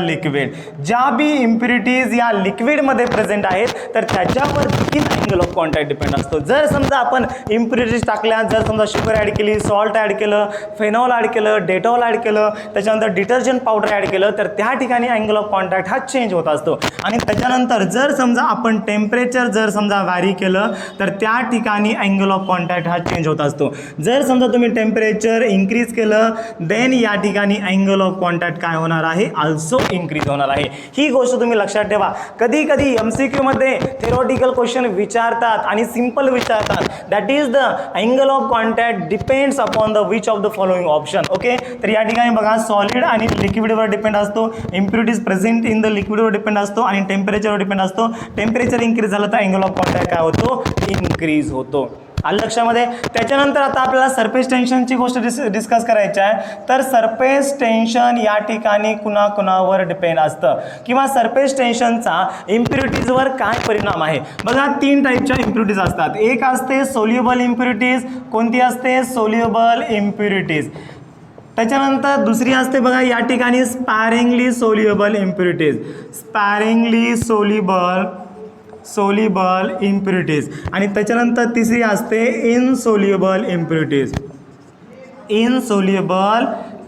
liquid ज्या बी इम्प्युरिटीज या लिक्विडमध्ये प्रेझेंट आहेत तर त्याच्यावर देखील अँगल ऑफ कॉन्टॅक्ट डिपेंड असतो. जर समजा आपण इम्प्युरिटीज टाकल्या, जर समजा शुगर ॲड केली, सॉल्ट ॲड केलं, फेनॉल ॲड केलं, डेटॉल ॲड केलं, त्याच्यानंतर डिटर्जंट पावडर ॲड केलं, तर त्या ठिकाणी अँगल ऑफ कॉन्टॅक्ट हा चेंज होत असतो. आणि त्याच्यानंतर जर समजा आपण टेम्परेचर जर समजा व्हॅरी केलं तर त्या ठिकाणी अँगल ऑफ कॉन्टॅक्ट हा चेंज होत असतो. जर समजा तुम्ही टेम्परेचर इन्क्रीज केलं देन या ठिकाणी अँगल ऑफ कॉन्टॅक्ट काय होणार आहे, ऑल्सो इन्क्रीज होणार आहे. ही गोष्ट तुम्ही लक्षात ठेवा. कधी कधी MCQ मध्ये थेरॉटिकल क्वेश्चन विचारतात आणि सिंपल विचारतात, that is the angle of contact depends upon the which of the following option. Okay, तर या ठिकाणी बघा सॉलिड आणि लिक्विडवर डिपेंड असतो, इम्प्युरिटीज प्रेझेंट इन द लिक्विडवर डिपेंड असतो आणि टेम्परेचरवर डिपेंड असतो. टेम्परेचर इन्क्रीज झालं तर अँगल ऑफ कॉन्टॅक्ट काय होतो, इन्क्रीज होतो. आलं लक्षामध्ये. त्याच्यानंतर आता आपल्याला सरफेस टेन्शनची गोष्ट डिस्कस करायची आहे. तर सरफेस टेन्शन या ठिकाणी कुणाकुणावर डिपेंड असतं किंवा सरफेस टेन्शनचा इम्प्युरिटीजवर काय परिणाम आहे. बघा 3 टाईपच्या इम्प्युरिटीज असतात. एक असते सोल्युबल इम्प्युरिटीज. कोणती असते, सोल्युबल इम्प्युरिटीज. त्याच्यानंतर दुसरी असते बघा या ठिकाणी स्पॅरिंगली सोल्युबल इम्प्युरिटीज. Soluble impurities. आणि त्याच्यानंतर तिसरी असते इनसोल्युबल इम्प्युरिटीज.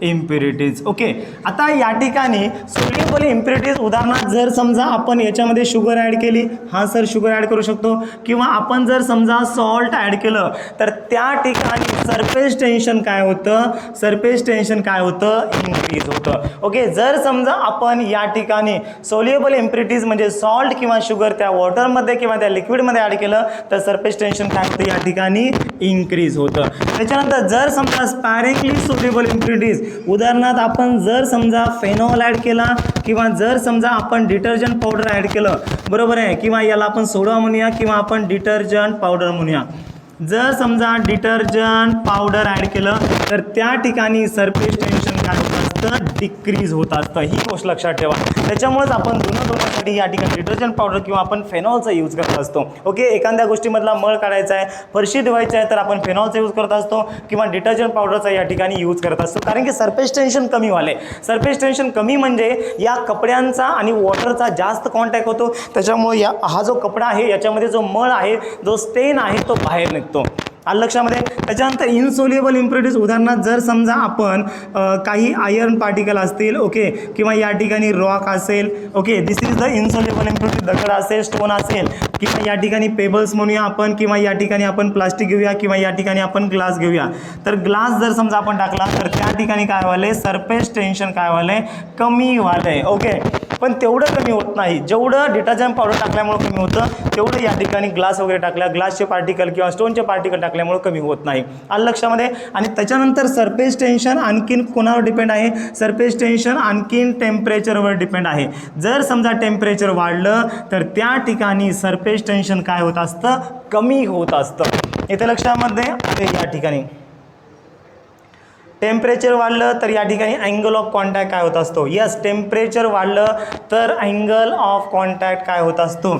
इम्प्युरिटीज. ओके, आता या ठिकाणी सोल्युबल इम्प्युरिटीज उदाहरणार्थ जर समजा आपण याच्यामध्ये शुगर ॲड केली, हा सर शुगर ॲड करू शकतो, किंवा आपण जर समजा सॉल्ट ॲड केलं तर त्या ठिकाणी सरफेस टेन्शन काय होतं, सरफेस टेन्शन काय होतं, इन्क्रीज होतं. ओके, जर समजा आपण या ठिकाणी सोल्युबल इम्प्युरिटीज म्हणजे सॉल्ट किंवा शुगर त्या वॉटरमध्ये किंवा त्या लिक्विडमध्ये ॲड केलं तर सरफेस टेन्शन काय होतं, या ठिकाणी इन्क्रीज होतं. त्याच्यानंतर जर समजा स्पॅरिंगली सोल्युबल इम्प्युरिटीज उदाहरणार्थ आपण जर समजा फेनॉल ॲड केला किंवा जर समजा आपण डिटर्जंट पावडर ॲड केलं, बरोबर आहे, किंवा याला आपण सोडा म्हणूया किंवा आपण डिटर्जंट पावडर म्हणूया. जर समजा डिटर्जंट पावडर ॲड केलं तर त्या ठिकाणी सरफेस टेन्शन काय होत असतं, डिक्रीज होत असतं. ही गोष्ट लक्षात ठेवा. त्याच्यामुळेच आपण धुण्यासाठी या ठिकाणी डिटर्जंट पावडर किंवा आपण फेनॉलचा यूज करत असतो. ओके, एखाद्या गोष्टीमधला मळ काढायचा आहे, फरशी धुवायची आहे तर आपण फेनॉलचा यूज करत असतो किंवा डिटर्जंट पावडरचा या ठिकाणी यूज करत असतो, कारण की सरफेस टेन्शन कमी व्हाले. सरफेस टेन्शन कमी म्हणजे या कपड्यांचा आणि वॉटरचा जास्त कॉन्टॅक्ट होतो, त्याच्यामुळे हा जो कपडा आहे याच्यामध्ये जो मळ आहे, जो स्टेन आहे तो बाहेर निघतो. आलं लक्षामध्ये. त्याच्यानंतर इनसोल्युबल इम्प्युरिटीज उदाहरणार्थ जर समजा आपण काही आयर्न पार्टिकल असतील, ओके, किंवा या ठिकाणी रॉक असेल, okay, this is the insoluble impurities, दगड असेल, स्टोन असेल, किंवा या ठिकाणी पेबल्स म्हणूया आपण, किंवा या ठिकाणी आपण प्लास्टिक घेऊया, किंवा या ठिकाणी आपण ग्लास घेऊया. तर ग्लास जर समजा आपण टाकला तर त्या ठिकाणी काय व्हायलंय, सरफेस टेन्शन काय व्हायलंय, कमी व्हायलंय. ओके, पण तेवढं कमी होत नाही जेवढं डिटर्जंट पावडर टाकल्यामुळे कमी होतं, तेवढं या ठिकाणी ग्लास वगैरे टाकल्या, ग्लासचे पार्टिकल किंवा स्टोनचे पार्टिकल टाकल्यामुळे कमी होत नाही. आलं लक्षामध्ये. आणि त्याच्यानंतर सरफेस टेन्शन आणखीन कोणावर डिपेंड आहे, सरफेस टेन्शन आणखीन टेम्परेचरवर डिपेंड आहे. जर समजा टेम्परेचर वाढलं तर त्या ठिकाणी सरफेस टेन्शन काय होत असतं, कमी होत असतं. इथे लक्षामध्ये आहे. या ठिकाणी टेम्परेचर वाढलं तर या ठिकाणी अँगल ऑफ कॉन्टॅक्ट काय होत असतो, यस, टेम्परेचर वाढलं तर अँगल ऑफ कॉन्टॅक्ट काय होत असतो,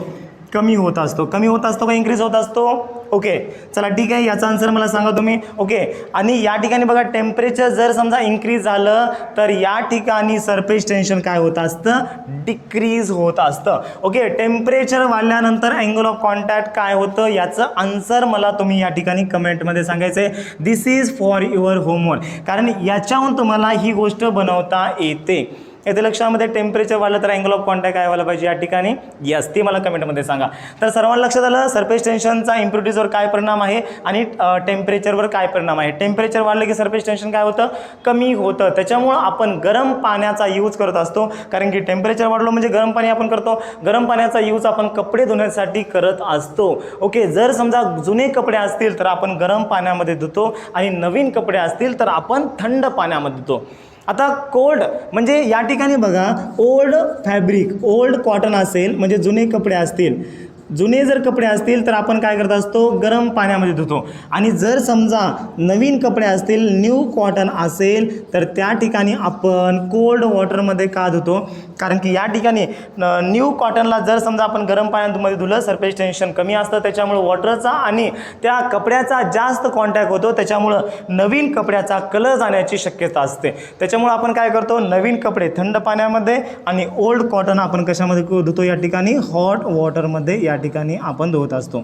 कमी होत असतो. कमी होत असतो का इन्क्रीज होत असतो. ओके, चला ठीक आहे, याचा आन्सर मला सांगा तुम्ही. ओके, आणि या ठिकाणी बघा टेम्परेचर जर समजा इन्क्रीज झालं तर या ठिकाणी सरफेस टेन्शन काय होत असतं, डिक्रीज होत असतं. ओके, टेम्परेचर वाढल्यानंतर अँगल ऑफ कॉन्टॅक्ट काय होतं, याचं आन्सर मला तुम्ही या ठिकाणी कमेंटमध्ये सांगायचं आहे. This is for your homework, कारण याच्याहून तुम्हाला ही गोष्ट बनवता येते. येथे लक्षामध्ये टेम्परेचर वाढलं तर अँगल ऑफ कॉन्टॅक्ट काय व्हायला पाहिजे या ठिकाणी, यस, ते मला कमेंटमध्ये सांगा. तर सर्वांना लक्षात आलं सरफेस टेन्शनचा इम्प्युरिटीजवर काय परिणाम आहे आणि टेम्परेचरवर काय परिणाम आहे. टेम्परेचर वाढलं की सरफेस टेन्शन काय होतं, कमी होतं. त्याच्यामुळं आपण गरम पाण्याचा यूज करत असतो, कारण की टेम्परेचर वाढलं म्हणजे गरम पाणी आपण करतो. गरम पाण्याचा यूज आपण कपडे धुण्यासाठी करत असतो. ओके, जर समजा जुने कपडे असतील तर आपण गरम पाण्यामध्ये धुतो आणि नवीन कपडे असतील तर आपण थंड पाण्यामध्ये धुतो. आता कोल्ड म्हणजे या ठिकाणी बघा, ओल्ड फॅब्रिक, ओल्ड कॉटन असेल म्हणजे जुने कपडे असतील, जुने जर कपडे असतील तर आपण काय करत असतो, गरम पाण्यामध्ये धुतो. आणि जर समजा नवीन कपडे असतील, न्यू कॉटन असेल तर त्या ठिकाणी आपण कोल्ड वॉटरमध्ये का धुतो, कारण की या ठिकाणी न्यू कॉटनला जर समजा आपण गरम पाण्यामध्ये धुलं सरफेस टेन्शन कमी असतं, त्याच्यामुळे वॉटरचा आणि त्या कपड्याचा जास्त कॉन्टॅक्ट होतो, त्याच्यामुळं नवीन कपड्याचा कलर जाण्याची शक्यता असते. त्याच्यामुळे आपण काय करतो, नवीन कपडे थंड पाण्यामध्ये आणि ओल्ड कॉटन आपण कशामध्ये धुतो, या ठिकाणी हॉट वॉटरमध्ये या ठिकाणी आपण धुवत असतो.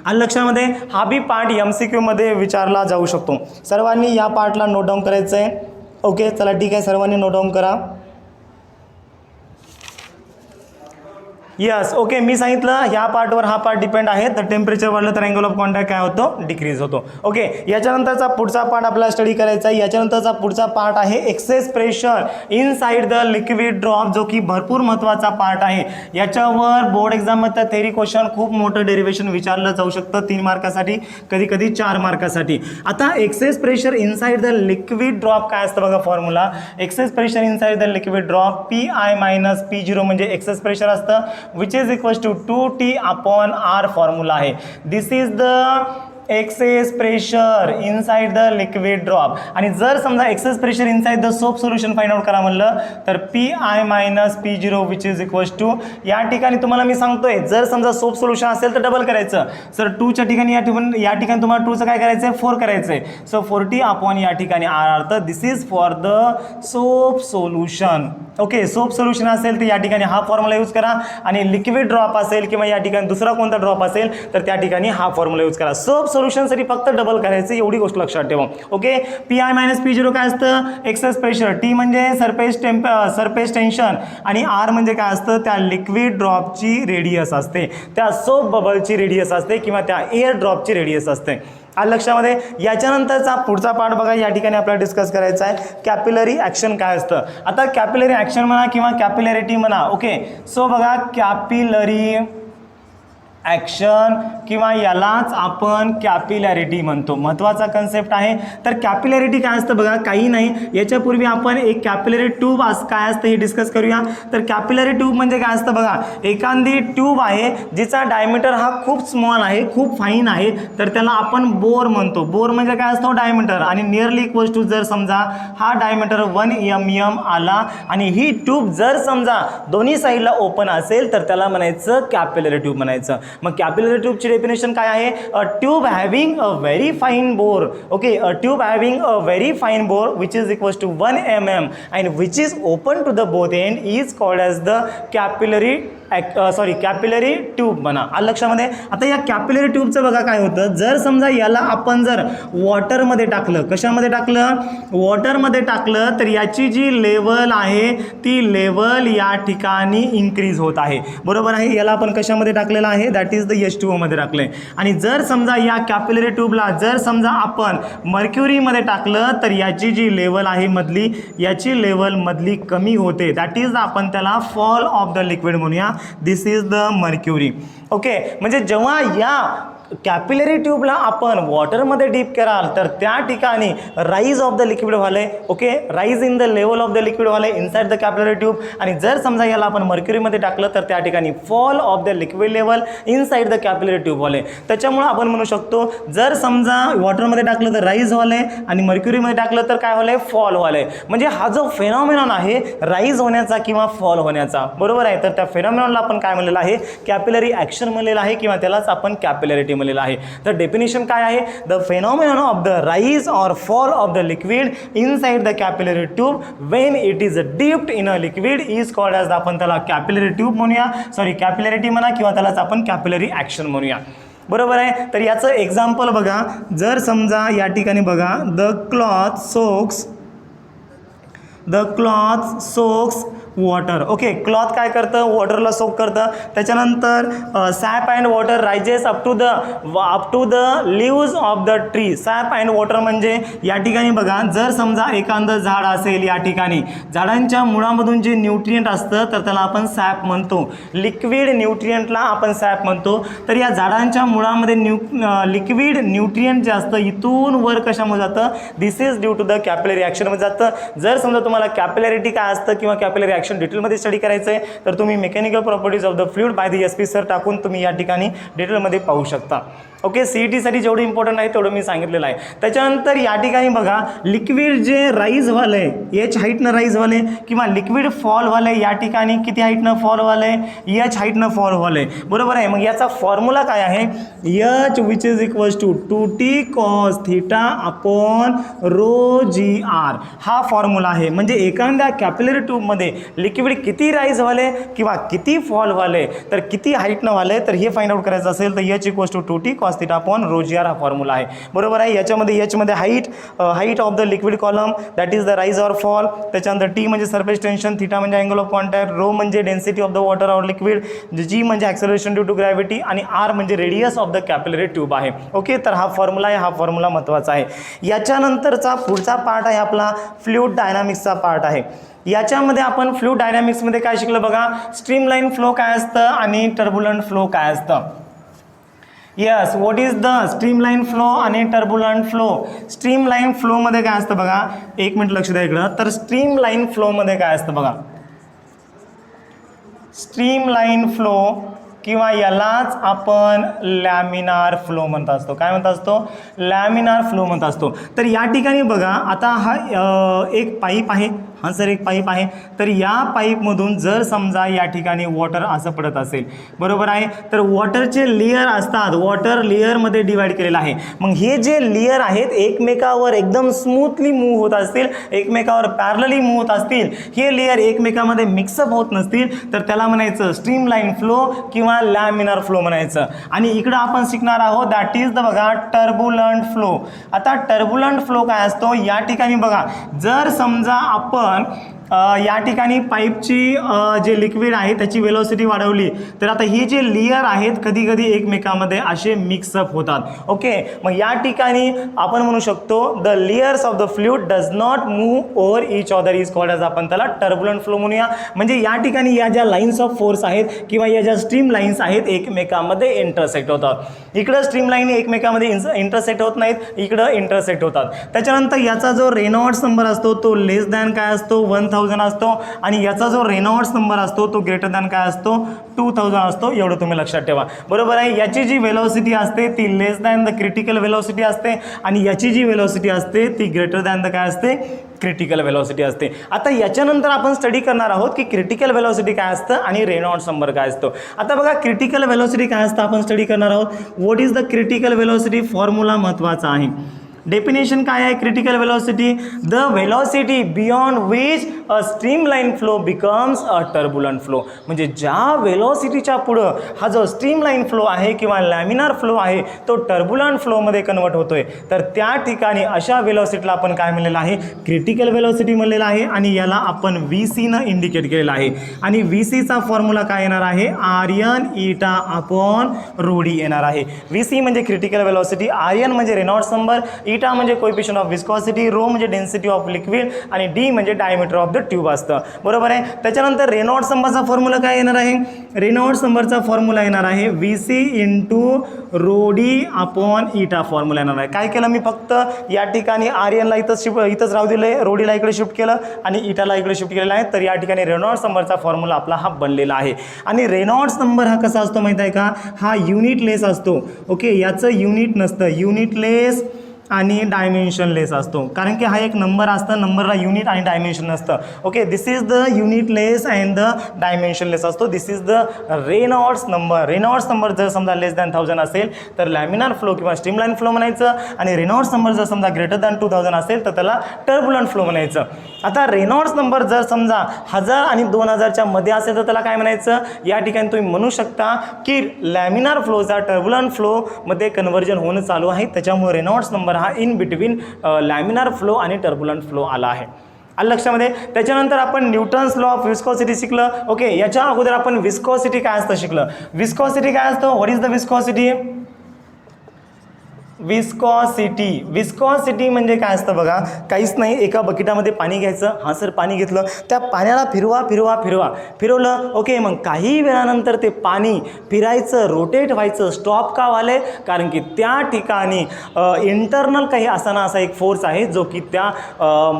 आणि लक्षामध्ये हा बी पार्ट MCQ मध्ये विचारला जाऊ शकतो. सर्वांनी या पार्टला नोट डाऊन करायचं आहे. ओके, चला ठीक आहे, सर्वांनी नोट डाऊन करा. यस, ओके, मी सांगितलं ह्या पार्टवर हा पार्ट डिपेंड आहे. तर टेम्परेचर वाढलं तर अँगल ऑफ कॉन्टॅक्ट काय होतो, डिक्रीज होतो. ओके, याच्यानंतरचा पुढचा पार्ट आपल्याला स्टडी करायचा आहे. याच्यानंतरचा पुढचा पार्ट आहे access pressure inside the liquid drop, जो की भरपूर महत्त्वाचा पार्ट आहे. याच्यावर बोर्ड एक्झाममध्ये थेरी क्वेश्चन खूप मोठं डेरिव्हेशन विचारलं जाऊ शकतं 3 मार्कासाठी, कधी कधी 4 मार्कासाठी. आता excess pressure inside the liquid drop काय असतं बघा formula. Excess pressure inside the liquid drop PI - P0 म्हणजे एक्सेस प्रेशर असतं, which is equals to 2T upon R formula आहे. This is the excess pressure inside the liquid drop. आणि जर समजा excess pressure inside the soap solution find out करा म्हणलं तर PI - P0 which is equals to, या ठिकाणी तुम्हाला मी सांगतोय जर समजा सोप सोल्युशन असेल तर डबल करायचं. सर 2च्या ठिकाणी या ठिकाणी तुम्हाला 2चं काय करायचं आहे, 4 करायचं आहे. सो 40 अपॉन या ठिकाणी R earth this is for the soap solution. Okay, soap solution असेल तर या ठिकाणी हा फॉर्म्युला यूज करा, आणि लिक्विड ड्रॉप असेल किंवा या ठिकाणी दुसरा कोणता ड्रॉप असेल तर त्या ठिकाणी हा फॉर्म्युला यूज करा. सोप सोल्युशनसाठी फक्त डबल करायचं, एवढी गोष्ट लक्षात ठेवा. ओके, PI मायनस P0 काय असतं, एक्सेस प्रेशर, T म्हणजे सरफेस टेन्शन आणि R म्हणजे काय असतं, त्या लिक्विड ड्रॉपची रेडियस असते, त्या सोप बबलची रेडियस असते किंवा त्या एअर ड्रॉपची रेडियस असते. आलं लक्षामध्ये. याच्यानंतरचा पुढचा पार्ट बघा, या ठिकाणी आपल्याला डिस्कस करायचा आहे कॅपिलरी ॲक्शन काय असतं. आता कॅपिलरी ॲक्शन म्हणा किंवा कॅपिलॅरिटी म्हणा. ओके, सो बघा कॅपिलरी ॲक्शन किंवा यालाच आपण कॅपिलॅरिटी म्हणतो. महत्त्वाचा कन्सेप्ट आहे. तर कॅपिलॅरिटी काय असतं बघा, काही नाही, याच्यापूर्वी आपण एक कॅपिलरी ट्यूब काय असतं हे डिस्कस करूया. तर कॅपिलरी ट्यूब म्हणजे काय असतं बघा, एखादी ट्यूब आहे जिचा डायमीटर हा खूप स्मॉल आहे, खूप फाईन आहे, तर त्याला आपण बोर म्हणतो. बोर म्हणजे काय असतो, डायमीटर, आणि नियरली इक्वल्स टू जर समजा हा डायमीटर 1 mm आला आणि ही ट्यूब जर समजा दोन्ही साईडला ओपन असेल तर त्याला म्हणायचं कॅपिलरी ट्यूब म्हणायचं. मग कॅपिलरी ट्यूबची डेफिनेशन काय आहे, a tube having a very fine bore. Okay, a tube having a very fine bore which is equals to 1 mm and which is open to the both end is called as the capillary capillary tube म्हणा. आलं लक्षामध्ये. आता या capillary ट्यूबचं बघा काय होतं, जर समजा याला आपण जर वॉटरमध्ये टाकलं, कशामध्ये टाकलं, वॉटरमध्ये टाकलं, तर याची जी लेवल आहे ती लेवल या ठिकाणी इन्क्रीज होत आहे. बरोबर आहे. याला आपण कशामध्ये टाकलेलं आहे, दॅट इज द H2O मध्ये टाकलंय. आणि जर समजा या कॅपिलरी ट्यूबला जर समजा आपण मर्क्युरीमध्ये टाकलं तर याची जी लेवल आहे मधली, याची लेवल मधली कमी होते. दॅट इज आपण त्याला फॉल ऑफ द लिक्विड म्हणूया. दिस इज द मर्क्युरी. ओके, म्हणजे जेव्हा या कॅपिलरी ट्यूबला आपण वॉटरमध्ये डीप कराल तर त्या ठिकाणी राईज ऑफ द लिक्विड व्हाले. Okay, rise in the level of the liquid व्हाले इनसाइड द कॅपिलरी ट्यूब. आणि जर समजा याला आपण मर्क्युरीमध्ये टाकलं तर त्या ठिकाणी fall of the liquid level inside the capillary tube व्हाले. त्याच्यामुळे आपण म्हणू शकतो, जर समजा वॉटरमध्ये टाकलं तर राईज व्हाले आणि मर्क्युरीमध्ये टाकलं तर काय व्हाले, फॉल व्हाले. म्हणजे हा जो फेनॉमेनॉन आहे राईज होण्याचा किंवा फॉल होण्याचा, बरोबर आहे, तर त्या फेनॉमेनॉनला आपण काय म्हणलेलं आहे, कॅपिलरी ॲक्शन म्हणलेलं आहे किंवा त्यालाच आपण कॅपिलॅरिटी म्हणलेलं आहे. तर डेफिनेशन काय आहे, the phenomenon of the rise or fall of the liquid inside the capillary tube when it is dipped in a liquid is called as, आपण त्याला कॅपिलरी ट्यूब म्हणूया, कॅपिलॅरिटी म्हणा किंवा त्यालाच आपण कॅपिलरी ॲक्शन म्हणूया. बरोबर आहे. तर याचं एक्झाम्पल बघा, जर समजा या ठिकाणी बघा, the cloth soaks water. Okay, cloth काय करतं, वॉटरला सोक करतं. त्याच्यानंतर sap and water rises up to the leaves of the tree. Sap and water म्हणजे या ठिकाणी बघा, जर समजा एखादं झाड असेल, या ठिकाणी झाडांच्या मुळामधून जे न्यूट्रिएंट असतं तर त्याला आपण सॅप म्हणतो. लिक्विड न्यूट्रिएंटला आपण सॅप म्हणतो. तर या झाडांच्या मुळामध्ये लिक्विड न्यूट्रिएंट जे असतं इथून वर कशामध्ये जातं, this is due to the capillary ॲक्शनमध्ये जातं. जर समजा तुम्हाला कॅपिलॅरिटी काय असतं किंवा कॅपिलरी ॲक्शन डिटेलमध्ये स्टडी करायचं आहे तर तुम्ही mechanical properties of the fluid by the SP sir टाकून तुम्ही या ठिकाणी डिटेलमध्ये पाहू शकता. ओके, CETसाठी जेवढं इम्पॉर्टंट आहे तेवढं मी सांगितलेलं आहे. त्याच्यानंतर या ठिकाणी बघा, लिक्विड जे राईज व्हालं आहे H हाईटनं राईज व्हालं आहे किंवा लिक्विड फॉल व्हालं आहे, या ठिकाणी किती हाईटनं फॉल व्हालं आहे, H हाईटनं फॉल व्हालं आहे. बरोबर आहे. मग याचा फॉर्म्युला काय आहे, H which is equals to 2T cos θ upon ρgr. हा फॉर्म्युला आहे. म्हणजे एखाद्या कॅपिलरी ट्यूबमध्ये लिक्विड किती राईज व्हाले किंवा किती फॉल व्हाले, तर किती हाईटनं व्हाले, तर हे फाइंड आउट करायचं असेल तर H equals to 2T cos θ upon ρgr हा फॉर्म्युला आहे. बरोबर आहे. याच्यामध्ये H मध्ये height of the liquid column, that is the rise or fall. त्याच्यानंतर T म्हणजे सरफेस टेन्शन, θ म्हणजे अँगल ऑफ कॉन्टॅक्ट, ρ म्हणजे density of the water or liquid, G म्हणजे ॲक्सेलरेशन ड्यू टू ग्रॅव्हिटी आणि R म्हणजे radius of the capillary tube आहे. Okay, तर हा फॉर्म्युला आहे. हा फॉर्म्युला महत्त्वाचा आहे. याच्यानंतरचा पुढचा पार्ट आहे आपला फ्लुइड डायनामिक्सचा पार्ट आहे. याच्यामध्ये आपण फ्लुइड डायनामिक्समध्ये काय शिकलं बघा, स्ट्रीमलाईन फ्लो काय असतं आणि टर्ब्युलंट फ्लो काय असतं. Yes, what is the streamline flow आणि टर्ब्युलंट फ्लो. स्ट्रीमलाईन फ्लोमध्ये काय असतं बघा, एक मिनिट लक्ष द्या इकडं. तर स्ट्रीमलाईन फ्लोमध्ये काय असतं बघा, स्ट्रीमलाईन फ्लो किंवा यालाच आपण लॅमिनार फ्लो म्हणत असतो. काय म्हणत असतो, लॅमिनार फ्लो म्हणत असतो. तर या ठिकाणी बघा, आता हा एक पाईप आहे, हां सर एक पाईप आहे, तर या पाईपमधून जर समजा या ठिकाणी वॉटर असं पडत असेल, बरोबर आहे, तर वॉटरचे लेयर असतात, वॉटर लेअरमध्ये डिवाइड केलेलं आहे. मग हे जे लेयर आहेत एकमेकावर एकदम स्मूथली मूव्ह होत असतील, एकमेकावर पॅरलली मूव्ह होत असतील, हे लेयर एकमेकामध्ये मिक्सअप होत नसतील तर त्याला म्हणायचं स्ट्रीमलाईन फ्लो किंवा लॅमिनार फ्लो म्हणायचं. आणि इकडं आपण शिकणार आहोत दॅट इज द बघा टर्ब्युलंट फ्लो. आता टर्ब्युलंट फ्लो काय असतो, या ठिकाणी बघा जर समजा आपण या ठिकाणी पाईपची जे लिक्विड आहे त्याची वेलोसिटी वाढवली तर आता ही जे लेयर आहेत कधी कधी एकमेकामध्ये असे मिक्सअप होतात. ओके, मग या ठिकाणी आपण म्हणू शकतो the layers of the fluid does not move over each other is called as, आपण त्याला टर्ब्युलंट फ्लो म्हणूया. म्हणजे या ठिकाणी या ज्या लाईन्स ऑफ फोर्स आहेत किंवा या ज्या स्ट्रीम लाईन्स आहेत एकमेकामध्ये इंटरसेक्ट होतात. इकडं स्ट्रीम लाईन एकमेकामध्ये इंटरसेक्ट होत नाहीत, इकडं इंटरसेक्ट होतात. त्याच्यानंतर याचा जो रेनॉल्ड्स नंबर असतो तो लेस दॅन काय असतो 1000 असतो आणि याचा जो रेनॉल्ड्स नंबर असतो तो ग्रेटर दॅन काय असतो 2000 असतो. एवढं तुम्ही लक्षात ठेवा, बरोबर आहे. याची जी वेलोसिटी असते ती लेस दॅन द क्रिटिकल वेलोसिटी असते आणि याची जी वेलोसिटी असते ती ग्रेटर दॅन द काय असते क्रिटिकल वेलोसिटी असते. आता याच्यानंतर आपण स्टडी करणार आहोत की क्रिटिकल वेलोसिटी काय असतं आणि रेनॉल्ड्स नंबर काय असतो. आता बघा क्रिटिकल वेलोसिटी काय असतं आपण स्टडी करणार आहोत. What is the critical velocity, formula महत्त्वाचा आहे. डेफिनेशन काय आहे critical velocity, the velocity beyond which a streamline flow becomes a turbulent flow. म्हणजे ज्या वेलोसिटीच्या पुढं हा जो स्ट्रीमलाईन फ्लो आहे किंवा लॅमिनार फ्लो आहे तो टर्ब्युलंट फ्लोमध्ये कन्वर्ट होतोय, तर त्या ठिकाणी अशा वेलोसिटीला आपण काय म्हणलेलं आहे क्रिटिकल वेलोसिटी म्हणलेलं आहे आणि याला आपण VC न इंडिकेट केलेलं आहे. आणि VCचा फॉर्म्युला काय येणार आहे RN ईटा अपॉन ρd येणार आहे. VC म्हणजे क्रिटिकल वेलोसिटी, RN म्हणजे रेनॉल्ड्स नंबर, ईटा म्हणजे कोएफिशियंट ऑफ विस्कॉसिटी, रो म्हणजे डेन्सिटी ऑफ लिक्विड आणि डी म्हणजे डायमीटर ऑफ द ट्यूब असतं, बरोबर आहे. त्याच्यानंतर रेनॉल्ड्स नंबरचा फॉर्म्युला काय येणार आहे, रेनॉल्ड्स नंबरचा फॉर्म्युला येणार आहे VC इंटू ρd अपॉन ईटा फॉर्म्युला येणार आहे. काय केलं मी फक्त या ठिकाणी RNला इथंच राहू दिले, ρdला इकडे शिफ्ट केलं आणि ईटाला इकडे शिफ्ट केलेलं आहे. तर या ठिकाणी रेनॉल्ड्स नंबरचा फॉर्म्युला आपला हा बनलेला आहे. आणि रेनॉल्ड्स नंबर हा कसा असतो माहिती आहे का, हा युनिटलेस असतो. ओके, याचं युनिट नसतं, युनिटलेस आणि डायमेन्शनलेस असतो, कारण की हा एक नंबर असतं, नंबरला युनिट आणि डायमेन्शन नसतं. Okay, this is the unitless and the dimensionless असतो. This is the Reynolds number. Reynolds number जर समजा लेस दॅन 1000 असेल तर लॅमिनार फ्लो किंवा स्ट्रीमलाईन फ्लो म्हणायचं आणि रेनॉल्ड्स नंबर जर समजा ग्रेटर दॅन 2000 असेल तर त्याला टर्ब्युलंट फ्लो म्हणायचं. आता रेनॉल्ड्स नंबर जर समजा 1000 आणि 2000च्या मध्ये असेल तर त्याला काय म्हणायचं, या ठिकाणी तुम्ही म्हणू शकता की लॅमिनार फ्लोचा टर्ब्युलंट फ्लोमध्ये कन्व्हर्जन होणं चालू आहे, त्याच्यामुळे रेनॉल्ड्स नंबर हा इन बिटवीन लॅमिनार फ्लो आणि टर्ब्युलंट फ्लो आला आहे. आलं लक्षामध्ये. त्याच्यानंतर आपण न्यूटन्स लॉ ऑफ विस्कॉसिटी शिकलं. ओके, याच्या अगोदर आपण विस्कॉसिटी काय असतं शिकलं. विस्कॉसिटी काय असतं, what is the viscosity, viscosity. Viscosity म्हणजे काय असतं बघा, काहीच नाही, एका बकेटामध्ये पाणी घ्यायचं, हां सर पाणी घेतलं, त्या पाण्याला फिरवलं. ओके, मग काही वेळानंतर ते पाणी फिरायचं, रोटेट व्हायचं, स्टॉप का व्हायलंय, कारण की त्या ठिकाणी इंटरनल काही असा ना असा एक फोर्स आहे जो की त्या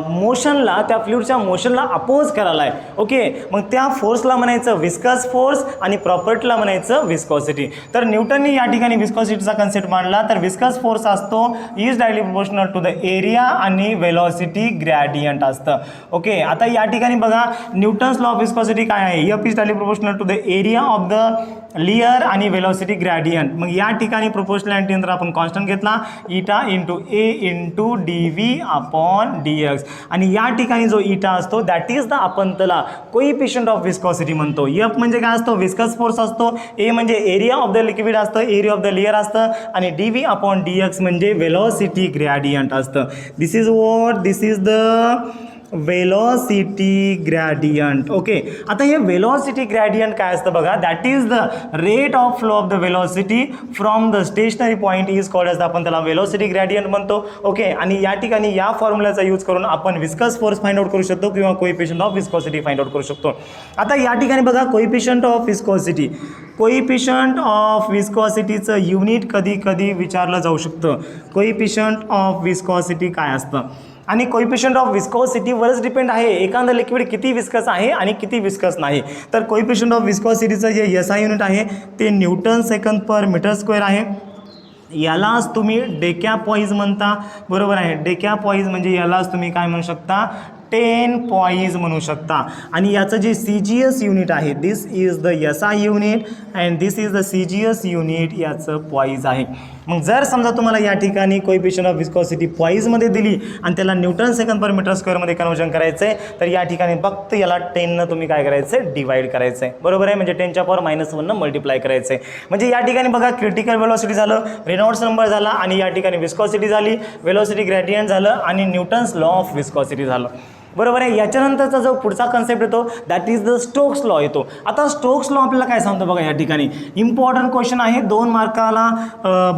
मोशनला, त्या फ्लुइडच्या मोशनला अपोज करायला आहे. ओके, मग त्या फोर्सला म्हणायचं विस्कस फोर्स आणि प्रॉपर्टीला म्हणायचं विस्कॉसिटी. तर न्यूटनने या ठिकाणी विस्कॉसिटीचा कन्सेप्ट मांडला. तर विस्कस फोर्स असतो is directly proportional to the area आणि वेलोसिटी ग्रॅडियंट असतं. ओके, आता या ठिकाणी बघा न्यूटन्स लॉ ऑफ विस्कॉसिटी काय आहे, F is directly proportional to the area of the layer आणि वेलोसिटी ग्रॅडियंट. मग या ठिकाणी प्रोपोर्शनॅलिटी नंतर आपण कॉन्स्टंट घेतला eta into A into dv upon dx आणि या ठिकाणी जो ईटा असतो दॅट इज द आपण त्याला कोइफिशियंट ऑफ विस्कॉसिटी म्हणतो. F म्हणजे काय असतो, विस्कस फोर्स असतो, ए म्हणजे एरिया ऑफ द लिक्विड असतं, एरिया ऑफ द लेयर असतं आणि dv अपॉन dx म्हणजे वेलोसिटी ग्रॅडियंट असतं. This is the velocity gradient. Okay, आता हे वेलोसिटी ग्रॅडियंट काय असतं बघा, that is the rate of flow of the velocity from the stationary point is called as, आपण त्याला वेलोसिटी ग्रॅडियंट म्हणतो. ओके, आणि या ठिकाणी या फॉर्म्युलाचा यूज करून आपण विस्कस फोर्स फाइंड आउट करू शकतो किंवा coefficient of viscosity find out करू शकतो. आता या ठिकाणी बघा coefficient of viscosity, coefficient of विस्कॉसिटीचं युनिट कधी कधी विचारलं जाऊ शकतं. कोइफिशियंट ऑफ विस्कॉसिटी काय असतं आणि कोइफिशियंट ऑफ विस्कॉसिटीवरच डिपेंड आहे एखादं लिक्विड किती विस्कस आहे आणि किती विस्कस नाही. तर कोइफिशियंट ऑफ विस्कॉसिटीचं जे SI युनिट आहे ते newton second per metre square आहे. यालाच तुम्ही डेकॅपॉईज म्हणता, बरोबर आहे. डेकॅपॉईज म्हणजे यालाच तुम्ही काय म्हणू शकता, 10 पॉईज म्हणू शकता. आणि याचं जे CGS युनिट आहे, this is the SI unit and this is the CGS unit, याचं पॉईज आहे. मग जर समजा तुम्हाला या ठिकाणी कोएफिशियंट ऑफ विस्कॉसिटी पॉईजमध्ये दिली आणि त्याला न्यूटन सेकंद पर मीटर स्क्वेअरमध्ये कन्वर्जन करायचं आहे, तर या ठिकाणी फक्त याला 10 तुम्ही काय करायचं आहे, डिवाइड करायचं आहे. बरोबर आहे, म्हणजे 10⁻⁻1 मल्टिप्लाय करायचं आहे. म्हणजे या ठिकाणी बघा क्रिटिकल वेलोसिटी झालं, रेनॉल्ड्स नंबर झाला आणि या ठिकाणी विस्कॉसिटी झाली, वेलोसिटी ग्रेडियंट झालं आणि न्यूटन्स लॉ ऑफ विस्कॉसिटी झालं. बरोबर आहे. याच्यानंतरचा जो पुढचा कन्सेप्ट येतो that is the Stokes law येतो. आता स्टोक्स लॉ आपल्याला काय सांगतो बघा, या ठिकाणी इम्पॉर्टंट क्वेश्चन आहे, 2 मार्काला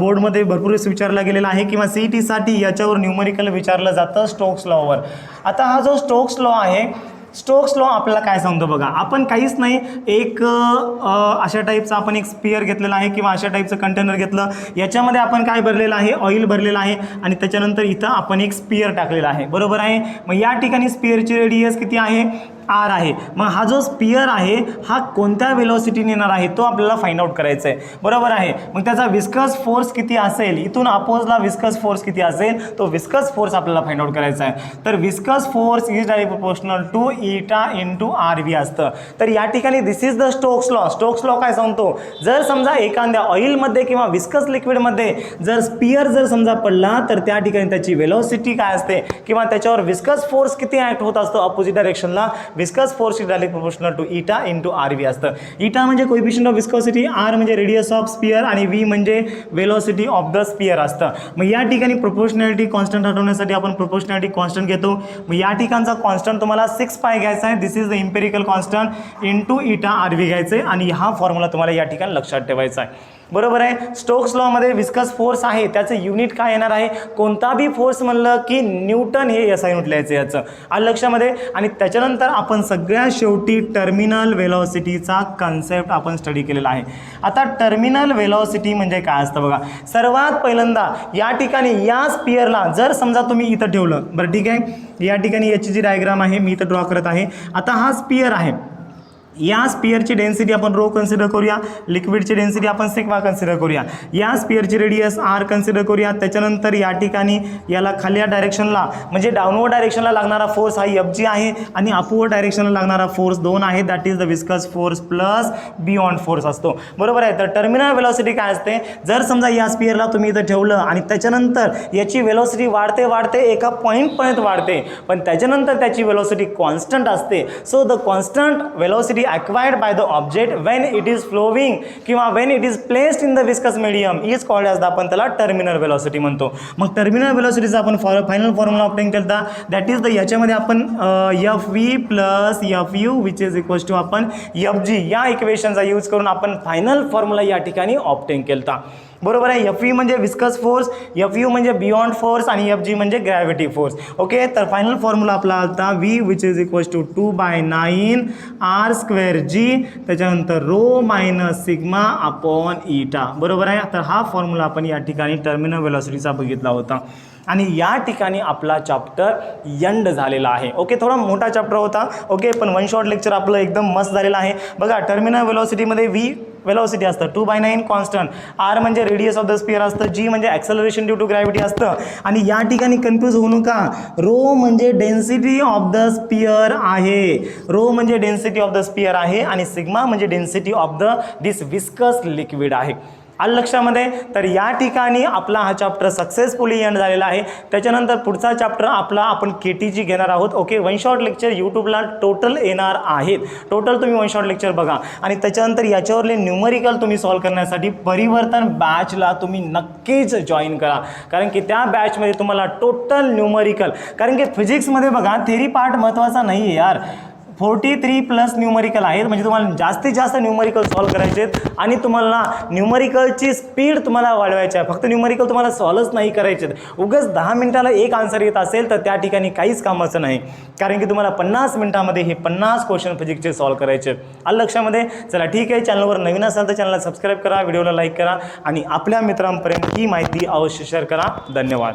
बोर्डमध्ये भरपूर विचारला गेलेला आहे किंवा CET साठी याच्यावर न्यूमरिकल विचारलं जातं स्टोक्स लॉवर. आता हा जो स्टोक्स लॉ आहे, स्टोक्स लॉ आपल्याला काय सांगतो बघा, आपण काहीच नाही, एक अशा टाईपचा आपण एक स्पियर घेतलेला आहे किंवा अशा टाईपचं कंटेनर घेतलं, याच्यामध्ये आपण काय भरलेलं आहे, ऑइल भरलेलं आहे आणि त्याच्यानंतर इथं आपण एक स्पियर टाकलेला आहे. बरोबर आहे. मग या ठिकाणी स्पियरची रेडियस किती आहे, R आहे. मग हा जो स्पियर आहे हा कोणत्या वेलोसिटीने येणार आहे तो आपल्याला फाइंड आउट करायचा आहे. बरोबर आहे. मग त्याचा विस्कस फोर्स किती असेल, इथून अपोजला विस्कस फोर्स किती असेल, तो विस्कस फोर्स आपल्याला फाइंड आउट करायचा आहे. तर viscous force is direct proportional to eta into RV असतं. तर या ठिकाणी this is the Stokes law. Stokes law काय सांगतो, जर समजा एखाद्या ऑइलमध्ये किंवा विस्कस लिक्विडमध्ये जर स्पियर जर समजा पडला तर त्या ठिकाणी त्याची वेलोसिटी काय असते किंवा त्याच्यावर विस्कस फोर्स किती ॲक्ट होत असतो अपोजिट डायरेक्शनला, viscous force is direct proportional to eta into RV असतं. ईटा म्हणजे कोएफिशियंट ऑफ विस्कोसिटी, R म्हणजे रेडियस ऑफ स्पियर आणि V म्हणजे वेलोसिटी ऑफ द स्पियर असतं. मग या ठिकाणी प्रोपोर्शनॅलिटी कॉन्स्टंट हटवण्यासाठी आपण प्रोपोर्शनॅलिटी कॉन्स्टंट घेतो. मग या ठिकाणचा कॉन्स्टंट तुम्हाला 6π घ्यायचा आहे, this is the empirical constant into eta RV घ्यायचं आहे आणि हा फॉर्म्युला तुम्हाला या ठिकाणी लक्षात ठेवायचा आहे. बरोबर आहे. स्टोक्स लॉमध्ये विस्कस फोर्स आहे त्याचं युनिट काय येणार आहे, कोणता बी फोर्स म्हणलं की न्यूटन हे SI युनिट लिहायचं याचं आलं लक्षामध्ये. आणि त्याच्यानंतर आपण सगळ्यात शेवटी टर्मिनल वेलोसिटीचा कन्सेप्ट आपण स्टडी केलेला आहे. आता टर्मिनल वेलोसिटी म्हणजे काय असतं बघा, सर्वात पहिल्यांदा या ठिकाणी या स्पियरला जर समजा तुम्ही इथं ठेवलं, बरं ठीक आहे, या ठिकाणी याची जी डायग्राम आहे मी इथं ड्रॉ करत आहे. आता हा स्पियर आहे, या स्पियरची डेन्सिटी आपण रो कन्सिडर करूया, लिक्विडची डेन्सिटी आपण सिग्मा कन्सिडर करूया, या स्पियरची रेडियस R कन्सिडर करूया. त्याच्यानंतर या ठिकाणी याला खाली डायरेक्शनला म्हणजे डाऊनवर्ड डायरेक्शनला लागणारा फोर्स हा FG आहे आणि अपवर्ड डायरेक्शनला लागणारा फोर्स 2 आहे, that is the viscous force plus beyond force असतो. बरोबर आहे. तर टर्मिनल वेलोसिटी काय असते, जर समजा या स्पियरला तुम्ही इथं ठेवलं आणि त्याच्यानंतर याची वेलोसिटी वाढते वाढते एका पॉईंटपर्यंत वाढते, पण त्याच्यानंतर त्याची वेलोसिटी कॉन्स्टंट असते. So the constant velocity acquired by the object when it is flowing किंवा when it is placed in the viscous medium is called as आपण त्याला टर्मिनल वेलोसिटी म्हणतो. मग टर्मिनल वेलोसिटीचा आपण फायनल फॉर्म्युला ऑब्टेन केला, that is the याच्यामध्ये आपण FV plus FU which is equals to आपण FG या इक्वेशनचा यूज करून आपण फायनल फॉर्म्युला या ठिकाणी ऑब्टेन केला. बरोबर आहे. FV म्हणजे विस्कस फोर्स, FU म्हणजे बियॉन्ड फोर्स आणि FG म्हणजे ग्रॅव्हिटी फोर्स. ओके. तर फायनल फॉर्म्युला आपला आता V which is equals to 2/9 R²G त्याच्यानंतर rho minus sigma upon eta. बरोबर आहे. तर हा फॉर्म्युला आपण या ठिकाणी टर्मिनल वेलोसिटीचा बघितला होता आणि या ठिकाणी आपला चॅप्टर एंड झालेला आहे. ओके. थोडा मोठा चॅप्टर होता. ओके. पण वन शॉट लेक्चर आपलं एकदम मस्त झालेलं आहे. बघा टर्मिनल वेलोसिटीमध्ये V वेलोसिटी असतं, 2/9 कॉन्स्टंट, R म्हणजे रेडियस ऑफ द स्पियर असतं, G म्हणजे ॲक्सेलरेशन ड्यू टू ग्रॅव्हिटी असतं आणि या ठिकाणी कन्फ्यूज होऊ नका, रो म्हणजे डेन्सिटी ऑफ द स्पियर आहे, रो म्हणजे डेन्सिटी ऑफ द स्पियर आहे आणि सिग्मा म्हणजे density of the this viscous liquid आहे. आलं लक्षामध्ये. तर या ठिकाणी आपला हा चॅप्टर सक्सेसफुली एंड झालेला आहे. त्याच्यानंतर पुढचा चॅप्टर आपला आपण KTG घेणार आहोत. ओके. वन शॉट लेक्चर यूट्यूबला टोटल येणार आहेत, टोटल तुम्ही वन शॉट लेक्चर बघा आणि त्याच्यानंतर याच्यावरले न्यूमरिकल तुम्ही सॉल्व करण्यासाठी परिवर्तन बॅचला तुम्ही नक्कीच जॉईन करा, कारण की त्या बॅचमध्ये तुम्हाला टोटल न्यूमरिकल, कारण की फिजिक्समध्ये बघा थेरी पार्ट महत्त्वाचा नाही आहे यार, 43 प्लस न्यूमरिकल आहेत, म्हणजे तुम्हाला जास्तीत जास्त न्यूमरिकल सॉल्व करायचे आहेत आणि तुम्हाला न्यूमरिकलची स्पीड तुम्हाला वाढवायची आहे. फक्त न्यूमरिकल तुम्हाला सॉल्वच नाही करायचे आहेत. उगाच 10 मिनिटाला एक आन्सर येत असेल तर त्या ठिकाणी काहीच कामाचं नाही, कारण की तुम्हाला 50 मिनिटामध्ये हे 50 क्वेश्चन फिजिक्सचे सॉल्व करायचे आहेत. आलं लक्षामध्ये. चला ठीक आहे. चॅनलवर नवीन असाल तर चॅनलला सबस्क्राईब करा, व्हिडिओला लाईक करा आणि आपल्या मित्रांपर्यंत ही माहिती अवश्य शेअर करा. धन्यवाद.